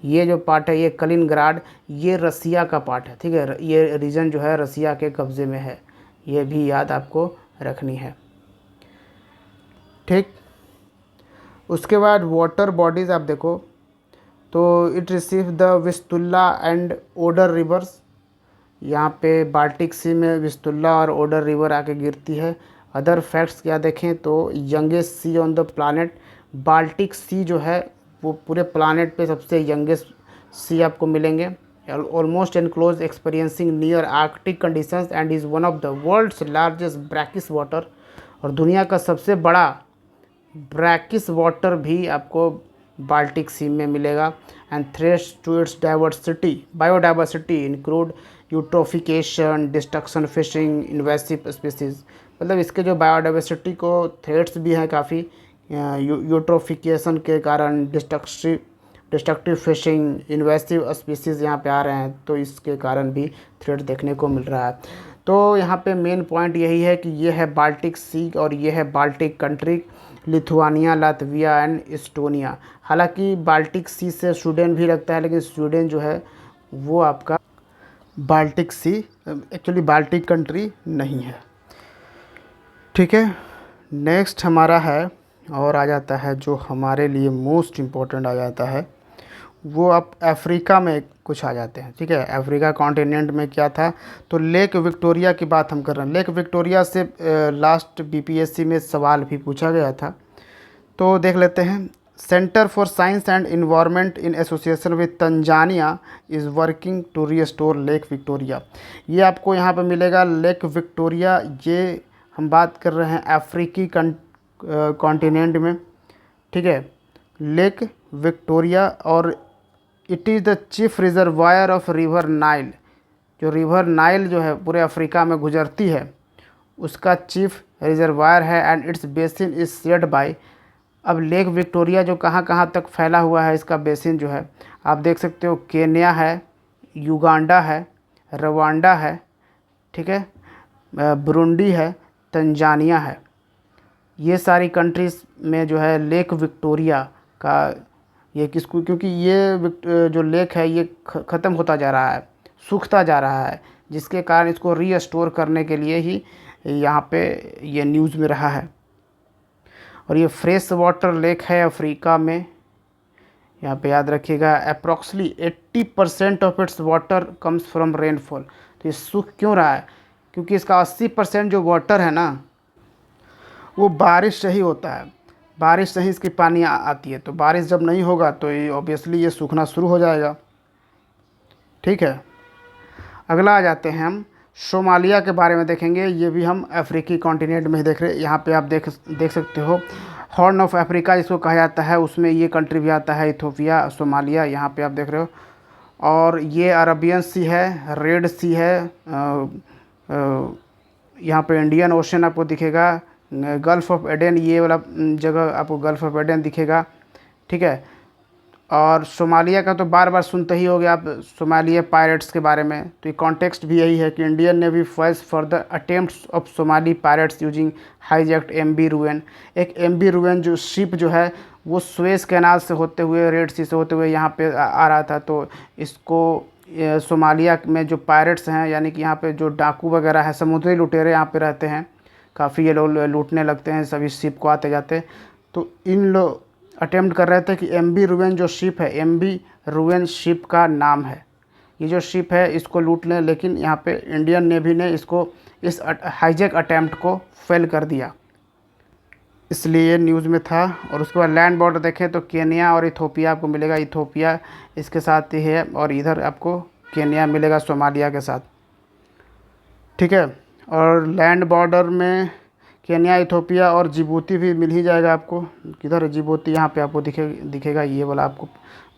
ये जो पार्ट है, ये कलिनग्राड, ये रसिया का पार्ट है। ठीक है, ये रीजन जो है रसिया के कब्ज़े में है, ये भी याद आपको रखनी है। ठीक, उसके बाद वाटर बॉडीज़ आप देखो, तो it receive the Vistula and Oder rivers. यहाँ पे बाल्टिक सी में विस्तुल्ला और ओडर रिवर आके गिरती है। अदर फैक्ट्स क्या देखें तो youngest sea on the planet, Baltic Sea जो है वो पूरे प्लानट पे सबसे यंगेस्ट सी आपको मिलेंगे। Almost enclose experiencing near Arctic conditions and is one of the world's largest brackish water, और दुनिया का सबसे बड़ा ब्रैकिश वाटर भी आपको बाल्टिक सी में मिलेगा। And threats to its biodiversity include eutrophication, destruction, fishing, invasive species. मतलब इसके जो बायोडाइवर्सिटी को थ्रेट्स भी हैं काफ़ी, यूट्रोफिकेशन के कारण, destructive destructive fishing, invasive species यहाँ पे आ रहे हैं, तो इसके कारण भी थ्रेट देखने को मिल रहा है। तो यहाँ पे मेन पॉइंट यही है कि ये है बाल्टिक सी और ये है Baltic country Lithuania, Latvia and Estonia. हालांकि बाल्टिक सी से स्वीडन भी लगता है, लेकिन स्वीडन जो है वो आपका बाल्टिक सी एक्चुअली बाल्टिक कंट्री नहीं है। ठीक है, नेक्स्ट हमारा है और आ जाता है जो हमारे लिए मोस्ट इम्पोर्टेंट आ जाता है, वो आप अफ्रीका में कुछ आ जाते हैं। ठीक है, अफ्रीका कॉन्टिनेंट में क्या था, तो लेक विक्टोरिया की बात हम कर रहे हैं। लेक विक्टोरिया से लास्ट बीपीएससी में सवाल भी पूछा गया था, तो देख लेते हैं। Centre for Science and Environment in association with Tanzania is working to restore Lake Victoria. ये आपको यहाँ पर मिलेगा लेक विक्टोरिया। ये हम बात कर रहे हैं अफ्रीकी कॉन्टिनेंट में। ठीक है, लेक विक्टोरिया, और it is the chief reservoir of river Nile. जो रिवर नाइल जो है पूरे अफ्रीका में गुजरती है, उसका चीफ रिजर्वायर है and it's basin is shared by. अब लेक विक्टोरिया जो कहाँ कहाँ तक फैला हुआ है, इसका बेसिन जो है आप देख सकते हो, केन्या है, युगांडा है, रवांडा है, ठीक है, बुरुंडी है, तंजानिया है। ये सारी कंट्रीज़ में जो है लेक विक्टोरिया का ये किसको, क्योंकि ये जो लेक है ये ख़त्म होता जा रहा है, सूखता जा रहा है, जिसके कारण इसको रीस्टोर करने के लिए ही यहाँ पे ये न्यूज़ में रहा है। और ये फ्रेश वाटर लेक है अफ्रीका में। यहाँ पे याद रखिएगा approximately 80% of its water comes from rainfall. तो ये सूख क्यों रहा है, क्योंकि इसका 80% जो वाटर है ना वो बारिश से ही होता है, बारिश से ही इसकी पानी आती है। तो बारिश जब नहीं होगा तो ये ऑब्वियसली ये सूखना शुरू हो जाएगा। ठीक है, अगला आ जाते हैं हम सोमालिया के बारे में देखेंगे। ये भी हम अफ्रीकी कॉन्टिनेंट में ही देख रहे हैं। यहाँ पे आप देख सकते हो हॉर्न ऑफ अफ्रीका जिसको कहा जाता है, उसमें ये कंट्री भी आता है, इथोपिया, सोमालिया, यहाँ पे आप देख रहे हो। और ये अरबियन सी है, रेड सी है, यहाँ पे इंडियन ओशन आपको दिखेगा, गल्फ़ ऑफ एडन, ये वाला जगह आपको गल्फ़ ऑफ एडन दिखेगा। ठीक है, और सोमालिया का तो बार बार सुनते ही होगे आप सोमालिया पायरेट्स के बारे में। तो ये कॉन्टेक्स्ट भी यही है कि Indian navy fights for the attempts of Somali pirates using hijacked MV रूएन। एक MV रूएन जो शिप जो है वो सुएज कैनाल से होते हुए, रेड सी से होते हुए यहाँ पे आ रहा था। तो इसको सोमालिया में जो पायरेट्स हैं, यानी कि यहाँ पे जो डाकू वगैरह है, समुद्री लुटेरे यहाँ पे रहते हैं, काफ़ी ये लोग लूटने लगते हैं सभी शिप को आते जाते। तो इन लोग अटेम्प्ट कर रहे थे कि MV रूएन जो शिप है, MV रूएन शिप का नाम है, ये जो शिप है इसको लूट लें, लेकिन यहाँ पे इंडियन नेवी ने इसको इस हाईजैक अटेम्प्ट को फेल कर दिया, इसलिए न्यूज़ में था। और उसके बाद लैंड बॉर्डर देखें तो केन्या और इथोपिया आपको मिलेगा, इथोपिया इसके साथ ही है, और इधर आपको केन्या मिलेगा सोमालिया के साथ। ठीक है, और लैंड बॉर्डर में केन्या, इथोपिया और जिबूती भी मिल ही जाएगा आपको। किधर जिबूती, यहाँ पे आपको दिखेगा ये वाला आपको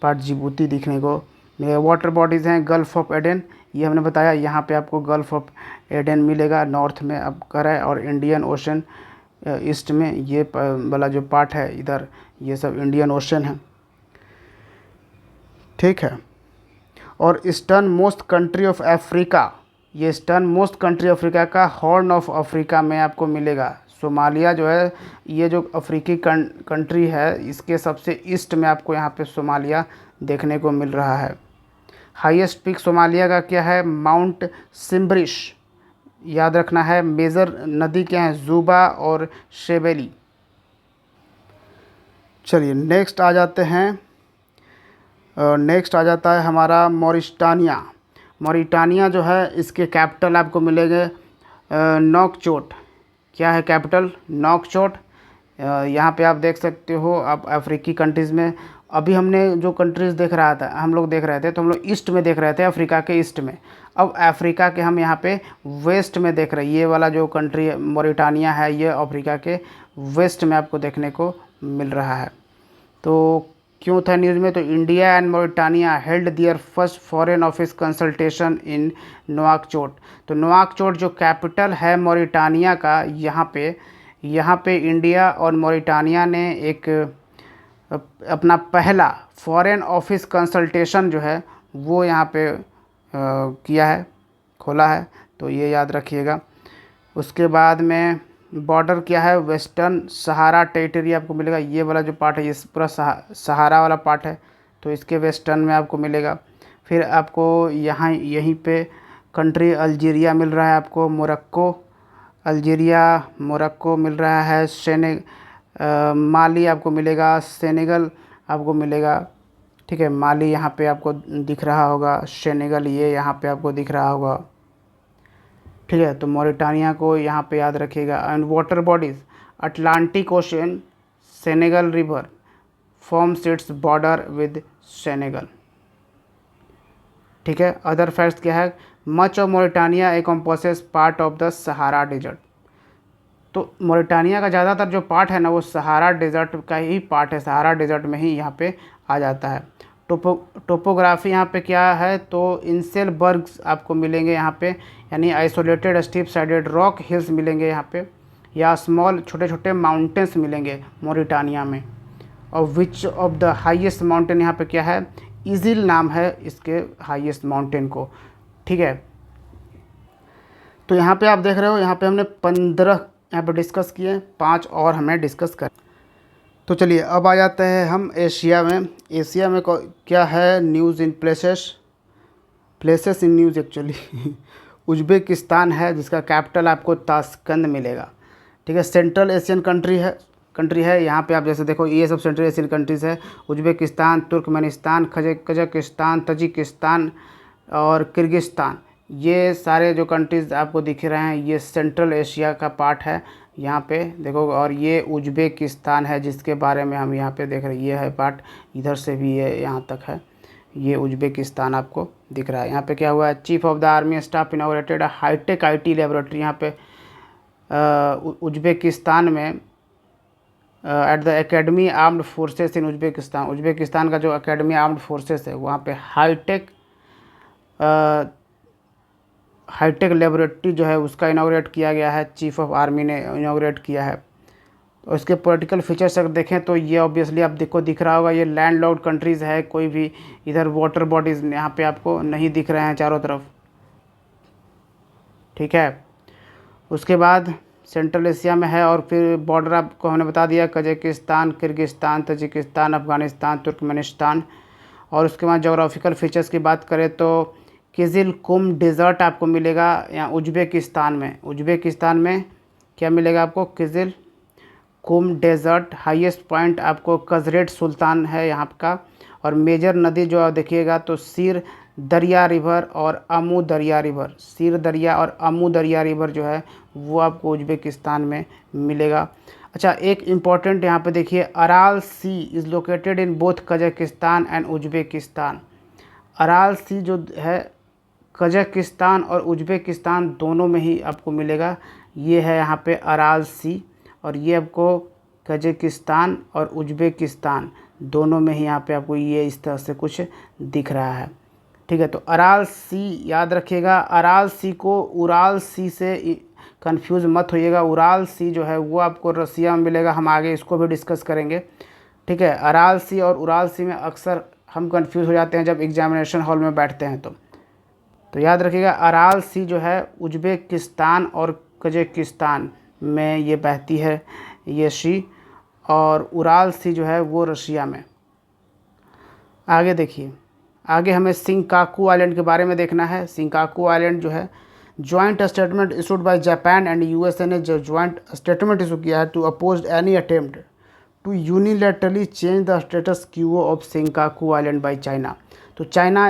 पार्ट जिबूती दिखने को। वाटर बॉडीज़ हैं गल्फ़ ऑफ एडन, ये हमने बताया, यहाँ पे आपको गल्फ़ ऑफ एडन मिलेगा, नॉर्थ में अब कर है, और इंडियन ओशन ईस्ट में ये वाला जो पार्ट है इधर, ये सब इंडियन ओशन है। ठीक है, और eastern most country of Africa, ये ईस्टर्न मोस्ट कंट्री अफ्रीका का हॉर्न ऑफ अफ्रीका में आपको मिलेगा। सोमालिया जो है ये जो अफ्रीकी कंट्री है, इसके सबसे ईस्ट में आपको यहाँ पे सोमालिया देखने को मिल रहा है। हाईएस्ट पीक सोमालिया का क्या है, माउंट सिम्ब्रिश, याद रखना है। मेजर नदी क्या है, जुबा और शेबेली। चलिए नेक्स्ट आ जाते हैं, नेक्स्ट आ जाता है हमारा मॉरिटानिया। मॉरिटानिया जो है इसके कैपिटल आपको मिलेंगे नौकचोट। क्या है कैपिटल, नौकचोट। यहाँ पे आप देख सकते हो, आप अफ्रीकी कंट्रीज़ में अभी हमने जो कंट्रीज़ देख रहा था, हम लोग देख रहे थे, तो हम लोग ईस्ट में देख रहे थे, अफ्रीका के ईस्ट में। अब अफ्रीका के हम यहाँ पे वेस्ट में देख रहे हैं। ये वाला जो कंट्री मॉरिटानिया है ये अफ्रीका के वेस्ट में आपको देखने को मिल रहा है। तो क्यों था न्यूज़ में, तो India and Mauritania held their first foreign office consultation in Nouakchott. तो नोआकचोट जो कैपिटल है मॉरिटानिया का, यहाँ पे इंडिया और मॉरिटानिया ने एक अपना पहला फॉरेन ऑफिस कंसल्टेशन जो है वो यहाँ पे किया है, खोला है, तो ये याद रखिएगा। उसके बाद में बॉर्डर क्या है, वेस्टर्न सहारा टेरिटरी आपको मिलेगा। ये वाला जो पार्ट है ये पूरा सहारा वाला पार्ट है, तो इसके वेस्टर्न में आपको मिलेगा। फिर आपको यहाँ यहीं पे कंट्री अल्जीरिया मिल रहा है आपको, मोरक्को, अल्जीरिया, मोरक्को मिल रहा है, माली आपको मिलेगा, सेनेगल आपको मिलेगा। ठीक है, माली यहाँ पे आपको दिख रहा होगा, सेनेगल ये यहाँ पे आपको दिख रहा होगा। ठीक है, तो मॉरिटानिया को यहाँ पे याद रखिएगा। And water bodies, Atlantic Ocean, Senegal River forms its border with Senegal. ठीक है, अदर फैक्ट्स क्या है, much of Mauritania encompasses part of the Sahara Desert. तो मॉरिटानिया का ज़्यादातर जो पार्ट है ना वो सहारा डेजर्ट का ही पार्ट है, सहारा डेजर्ट में ही यहाँ पे आ जाता है। टोपोग्राफी यहाँ पे क्या है, तो इंसेलबर्ग्स आपको मिलेंगे यहाँ पे, यानी isolated steep sided rock hills मिलेंगे यहाँ पे, या स्मॉल छोटे छोटे माउंटेन्स मिलेंगे मॉरिटानिया में। और which of the highest mountain यहाँ पे क्या है, इजिल नाम है इसके हाईएस्ट माउंटेन को। ठीक है, तो यहाँ पे आप देख रहे हो, यहाँ पे हमने 15 यहाँ पे डिस्कस किए, 5 और हमें डिस्कस कर। तो चलिए अब आ जाते हैं हम एशिया में। एशिया में क्या है, news in places in news actually Uzbekistan है, जिसका कैपिटल आपको ताशकंद मिलेगा। ठीक है, सेंट्रल एशियन कंट्री है यहाँ पे आप जैसे देखो ये सब सेंट्रल एशियन कंट्रीज़ है, उज्बेकिस्तान, तुर्कमेनिस्तान, कजाकिस्तान, तजिकिस्तान और किर्गिस्तान। ये सारे जो कंट्रीज़ आपको दिख रहे हैं ये सेंट्रल एशिया का पार्ट है यहाँ पे देखो। और ये उज्बेकिस्तान है जिसके बारे में हम यहाँ पे देख रहे हैं, ये है पार्ट, इधर से भी ये यहाँ तक है, ये उज्बेकिस्तान आपको दिख रहा है। यहाँ पे क्या हुआ है, chief of the army staff inaugurated hi tech IT laboratory यहाँ पे उज्बेकिस्तान में at the academy armed forces in Uzbekistan. Uzbekistan का जो एकेडमी आर्म्ड फोर्सेस है वहाँ पे हाईटेक लेबोरेटरी जो है उसका इनॉग्रेट किया गया है, चीफ ऑफ आर्मी ने इनॉग्रेट किया है। तो इसके पॉलिटिकल फीचर्स अगर देखें तो ये ऑब्वियसली आप दिख रहा होगा, ये लैंडलॉक्ड कंट्रीज़ है, कोई भी इधर वाटर बॉडीज़ यहाँ पे आपको नहीं दिख रहे हैं चारों तरफ। ठीक है, उसके बाद सेंट्रल एशिया में है, और फिर बॉर्डर आपको हमने बता दिया, Kazakhstan, Kyrgyzstan, Tajikistan, Afghanistan, Turkmenistan. और उसके बाद जोग्राफिकल फीचर्स की बात करें तो किजिलकुम डेज़र्ट आपको मिलेगा यहाँ उज्बेकिस्तान में क्या मिलेगा आपको, किजिलकुम डेज़र्ट। हाईएस्ट पॉइंट आपको कजरेट सुल्तान है यहाँ का। और मेजर नदी जो आप देखिएगा तो सीर दरिया रिवर और अमू दरिया रिवर, सीर दरिया और अमू दरिया रिवर जो है वो आपको उज्बेकिस्तान में मिलेगा। अच्छा, एक इम्पॉर्टेंट यहाँ पे देखिए, Aral Sea is located in both Kazakhstan and Uzbekistan. Aral Sea जो है कजाकिस्तान और उज्बेकिस्तान दोनों में ही आपको मिलेगा। ये है यहाँ पे अराल सी, और ये आपको कजाकिस्तान और उज्बेकिस्तान दोनों में ही यहाँ पे आपको ये इस तरह से कुछ दिख रहा है। ठीक है, तो अराल सी याद रखिएगा, अराल सी को उराल सी से कंफ्यूज मत होइएगा। उराल सी जो है वो आपको रसिया में मिलेगा, हम आगे इसको भी डिस्कस करेंगे। ठीक है, अराल सी और उराल सी में अक्सर हम कंफ्यूज हो जाते हैं जब एग्जामिनेशन हॉल में बैठते हैं। तो याद रखिएगा, अराल सी जो है उज्बेकिस्तान और कजाकिस्तान में ये बहती है ये सी, और उराल सी जो है वो रशिया में। आगे देखिए, आगे हमें सिंकाकू आइलैंड के बारे में देखना है। सिंकाकू आइलैंड जो है joint statement issued by Japan and USA ने जो जॉइंट स्टेटमेंट इशू किया है to oppose any attempt to unilaterally change the status quo of Senkaku island by China. तो चाइना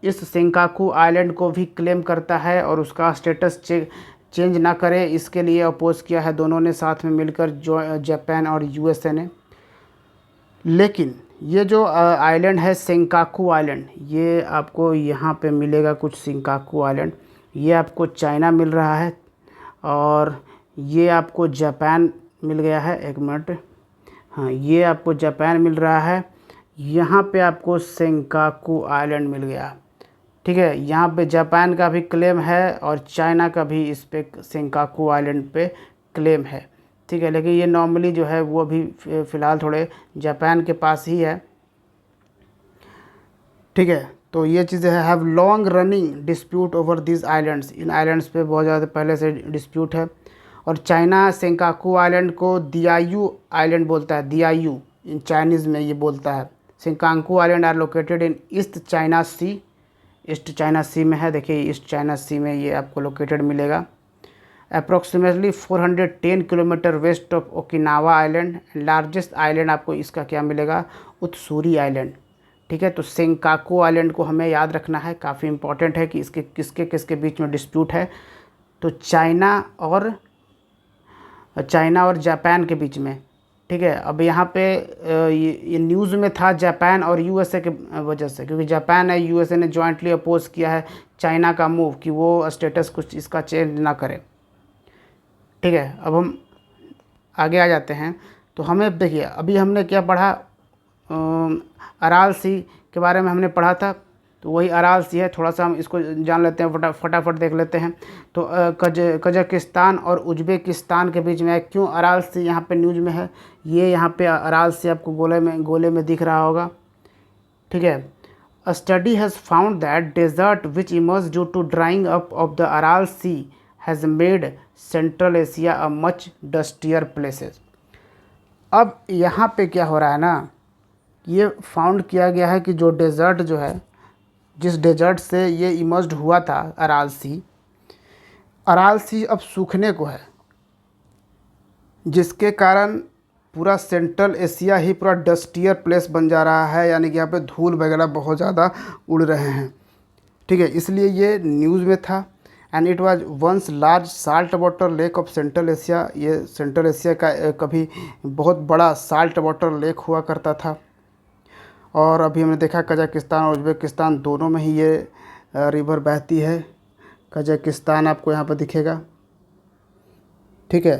इस सिंकाकू आइलैंड को भी क्लेम करता है और उसका स्टेटस चेंज ना करे, इसके लिए अपोज किया है दोनों ने साथ में मिलकर, जापान और USA ने। लेकिन ये जो आइलैंड है सिंकाकू आइलैंड, ये आपको यहाँ पे मिलेगा कुछ सिंकाकू आइलैंड, ये आपको चाइना मिल रहा है और ये आपको जापान मिल गया है। एक मिनट, हाँ, ये आपको जापान मिल रहा है, यहाँ पे आपको सिंकाकू आइलैंड मिल गया। ठीक है, यहाँ पे जापान का भी क्लेम है और चाइना का भी इस पे सिंकाकू आइलैंड पे क्लेम है। ठीक है, लेकिन ये नॉर्मली जो है वो अभी फ़िलहाल थोड़े जापान के पास ही है। ठीक है, तो ये चीज़ें have long running dispute over this islands, in islands पे बहुत ज़्यादा पहले से डिस्प्यूट है। और चाइना सेंकाकू आइलैंड को दियायू आइलैंड बोलता है, दियायू इन चाइनीज़ में ये बोलता है। Senkaku island are located in East China Sea, East China Sea में है, देखिए ईस्ट चाइना सी में ये आपको लोकेटेड मिलेगा। Approximately 410 kilometre west of Okinawa island. Largest island आपको इसका क्या मिलेगा, उत्सूरी आइलैंड। ठीक है, तो सेंकाकू आइलैंड को हमें याद रखना है, काफ़ी इंपॉर्टेंट है कि इसके किसके किसके बीच में डिस्प्यूट है। तो चाइना और जापान के बीच में। ठीक है, अब यहाँ पे ये न्यूज़ में था जापान और यूएसए के वजह से, क्योंकि जापान और यूएसए ने जॉइंटली अपोज किया है चाइना का मूव कि वो स्टेटस कुछ इसका चेंज ना करे। ठीक है, अब हम आगे आ जाते हैं। तो हमें देखिए अभी हमने क्या पढ़ा, अराल सी के बारे में हमने पढ़ा था, तो वही अराल सी है, थोड़ा सा हम इसको जान लेते हैं, फटाफट देख लेते हैं। तो कजाकिस्तान और उज्बेकिस्तान के बीच में है। क्यों अराल सी यहाँ पे न्यूज़ में है, ये यहाँ पे अराल सी आपको गोले में दिख रहा होगा। ठीक है, a study has found that desert which emerge due to drying up of the Aral Sea has made Central Asia a much dustier places. अब यहाँ पे क्या हो रहा है ना, ये फाउंड किया गया है कि जो डेजर्ट जो है, जिस डेजर्ट से ये इमर्ज्ड हुआ था अराल सी अब सूखने को है, जिसके कारण पूरा सेंट्रल एशिया ही पूरा डस्टियर प्लेस बन जा रहा है, यानी कि यहाँ पे धूल वगैरह बहुत ज़्यादा उड़ रहे हैं। ठीक है, इसलिए ये न्यूज़ में था। And it was once large salt water lake of Central Asia, ये सेंट्रल एशिया का कभी बहुत बड़ा साल्ट वाटर लेक हुआ करता था। और अभी हमने देखा कजाकिस्तान और उज्बेकिस्तान दोनों में ही ये रिवर बहती है। कजाकिस्तान आपको यहाँ पर दिखेगा। ठीक है,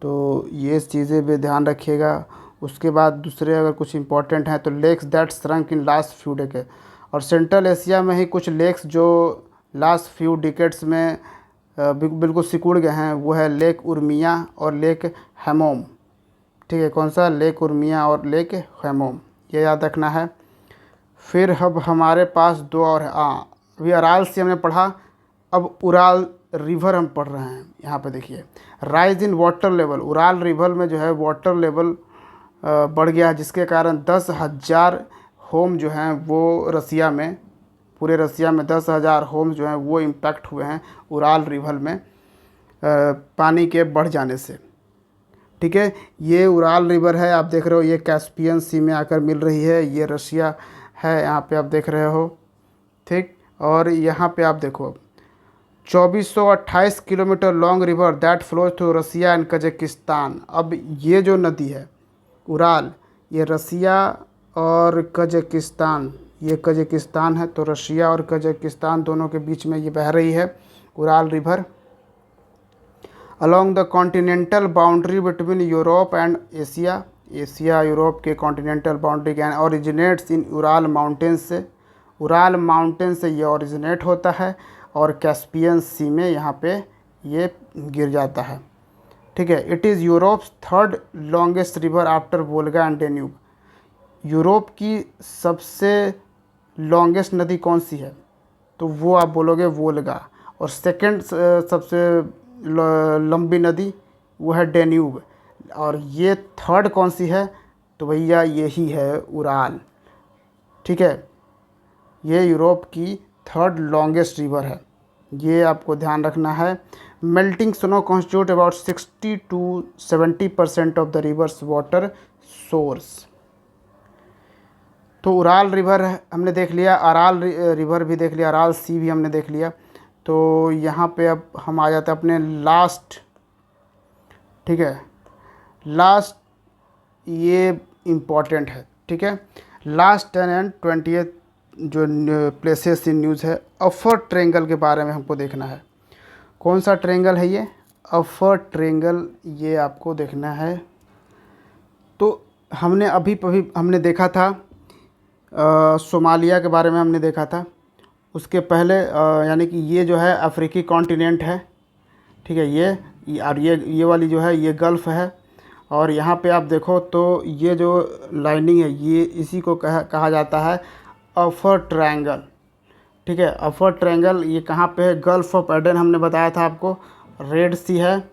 तो ये चीज़ें भी ध्यान रखिएगा। उसके बाद दूसरे अगर कुछ इंपॉर्टेंट हैं तो lakes that shrunk in last few decade, और सेंट्रल एशिया में ही कुछ लेक्स जो लास्ट फ्यू डिकेड्स में बिल्कुल सिकुड़ गए हैं, वो है लेक उर्मिया और लेक हेमोम। ठीक है, कौन सा, लेक उर्मिया और लेक हेमोम, ये याद रखना है। फिर अब हमारे पास दो और है, अभी अराल से हमने पढ़ा, अब उराल रिवर हम पढ़ रहे हैं। यहाँ पे देखिए rise in water level, Ural river में जो है वाटर लेवल बढ़ गया, जिसके कारण 10,000 होम जो हैं वो रसिया में, पूरे रसिया में 10,000 होम जो हैं वो इम्पैक्ट हुए हैं उराल रिवर में पानी के बढ़ जाने से। ठीक है, ये उराल रिवर है, आप देख रहे हो, ये कैस्पियन सी में आकर मिल रही है, ये रशिया है, यहाँ पे आप देख रहे हो। ठीक, और यहाँ पे आप देखो 2428 kilometre long river that flows through Russia and Kazakhstan. अब ये जो नदी है उराल, ये रसिया और कजाकिस्तान, ये कजाकिस्तान है, तो रशिया और कजाकिस्तान दोनों के बीच में ये बह रही है Ural river. Along the continental boundary between Europe and Asia, Asia Europe के कॉन्टिनेंटल बाउंड्री के ओरिजिनेट्स इन उराल माउंटेन से, उराल माउंटेन से ये ओरिजिनेट होता है और कैस्पियन सी में यहाँ पे ये गिर जाता है। ठीक है, it is Europe's third longest river after Volga and Danube. Europe की सबसे लॉन्गेस्ट नदी कौन सी है, तो वो आप बोलोगे वोल्गा, और सेकंड सबसे लंबी नदी वो है डेन्यूब, और ये थर्ड कौन सी है, तो भैया यही है उराल। ठीक है, ये यूरोप की थर्ड लॉन्गेस्ट रिवर है, ये आपको ध्यान रखना है। Melting snow constitute about 60 to 70% of the reverse water source. तो उराल रिवर हमने देख लिया, अराल रिवर भी देख लिया, अराल सी भी हमने देख लिया। तो यहाँ पे अब हम आ जाते हैं अपने लास्ट। ठीक है, लास्ट ये इम्पॉर्टेंट है। ठीक है, लास्ट 10 and 20 जो प्लेसेस इन न्यूज़ है, अफर ट्रेंगल के बारे में हमको देखना है। कौन सा ट्रेंगल है ये, अफर ट्रेंगल, ये आपको देखना है। तो हमने अभी हमने देखा था सोमालिया के बारे में हमने देखा था, उसके पहले यानी कि ये जो है अफ्रीकी कॉन्टिनेंट है। ठीक है, और ये वाली जो है ये गल्फ़ है। और यहाँ पे आप देखो तो ये जो लाइनिंग है ये इसी को कहा जाता है अपर ट्रायंगल। ठीक है, अपर ट्रायंगल ये कहाँ पे है? गल्फ़ ऑफ एडन हमने बताया था आपको। रेड सी है,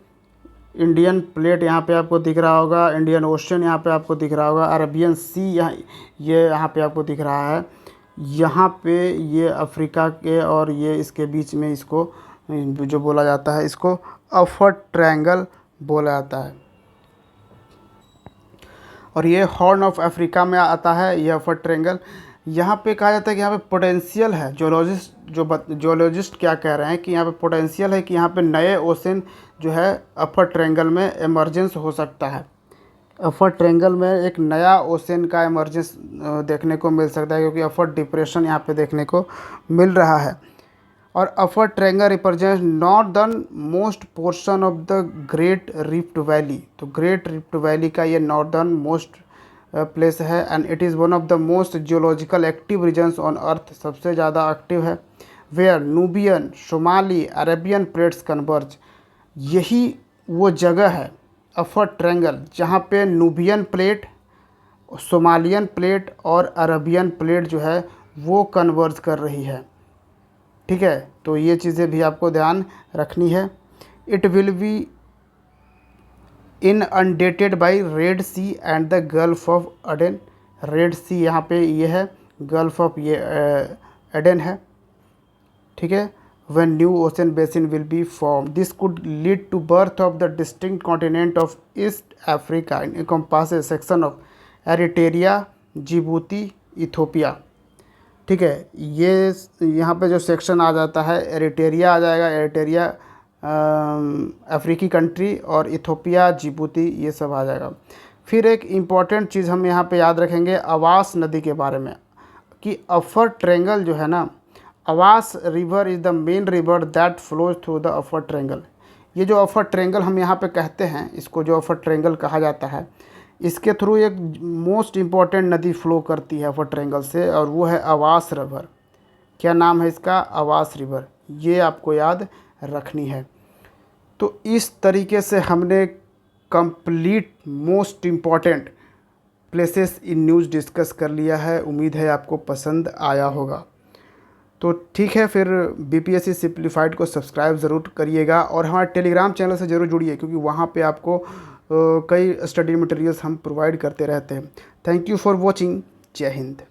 इंडियन प्लेट यहाँ पे आपको दिख रहा होगा, इंडियन ओशन यहाँ पे आपको दिख रहा होगा, अरबियन सी यहाँ पे आपको दिख रहा है। यहाँ पे ये अफ्रीका के और ये इसके बीच में इसको जो बोला जाता है इसको अपर ट्रायंगल बोला जाता है। और ये हॉर्न ऑफ अफ्रीका में आता है ये अपर ट्रायंगल। यहाँ पे कहा जाता है कि यहाँ पे पोटेंशियल है, जियोलॉजिस्ट क्या कह रहे हैं कि यहाँ पे पोटेंशियल है कि यहाँ पे नए ओशन जो है अपर ट्रायंगल में इमर्जेंस हो सकता है। अपर ट्रायंगल में एक नया ओशन का इमर्जेंस देखने को मिल सकता है, क्योंकि अपर डिप्रेशन यहाँ पे देखने को मिल रहा है। और upper triangle represent northern most portion of the Great Rift Valley. तो ग्रेट रिफ्ट वैली का ये नॉर्दर्न मोस्ट प्लेस है and it is one of the most geological active regions on Earth. सबसे ज़्यादा एक्टिव है। Where Nubian, Somali, Arabian plates converge. यही वो जगह है अपर ट्रायंगल जहाँ पे नूबियन प्लेट, सोमालियन प्लेट और अरेबियन प्लेट जो है वो कन्वर्ज कर रही है। ठीक है, तो ये चीज़ें भी आपको ध्यान रखनी है। It will be inundated by Red Sea and the Gulf of Aden. Red Sea यहाँ पे ये है, गल्फ ऑफ ये एडन है। ठीक है, when new ocean basin will be formed, this could lead to birth of the distinct continent of East Africa and encompasses section of Eritrea, Djibouti, Ethiopia. ठीक है, ये यहाँ पे जो सेक्शन आ जाता है एरिटेरिया आ जाएगा, एरिटेरिया अफ्रीकी कंट्री, और इथोपिया, जिबूती ये सब आ जाएगा। फिर एक इम्पॉर्टेंट चीज़ हम यहाँ पे याद रखेंगे अवास नदी के बारे में, कि अपर ट्रायंगल जो है ना, अवास river is the main river that flows through the upper triangle. ये जो अपर ट्रायंगल हम यहाँ पे कहते हैं, इसको जो अपर ट्रायंगल कहा जाता है, इसके थ्रू एक मोस्ट इम्पॉर्टेंट नदी फ्लो करती है अपर ट्रायंगल से, और वो है अवास रिवर। क्या नाम है इसका? अवास रिवर। ये आपको याद रखनी है। तो इस तरीके से हमने complete most important places in news discuss कर लिया है। उम्मीद है आपको पसंद आया होगा। तो ठीक है, फिर बीपीएससी सिंप्लीफाइड को सब्सक्राइब ज़रूर करिएगा और हमारे टेलीग्राम चैनल से ज़रूर जुड़िए, क्योंकि वहाँ पे आपको कई स्टडी मटेरियल्स हम प्रोवाइड करते रहते हैं। Thank you for watching. जय हिंद।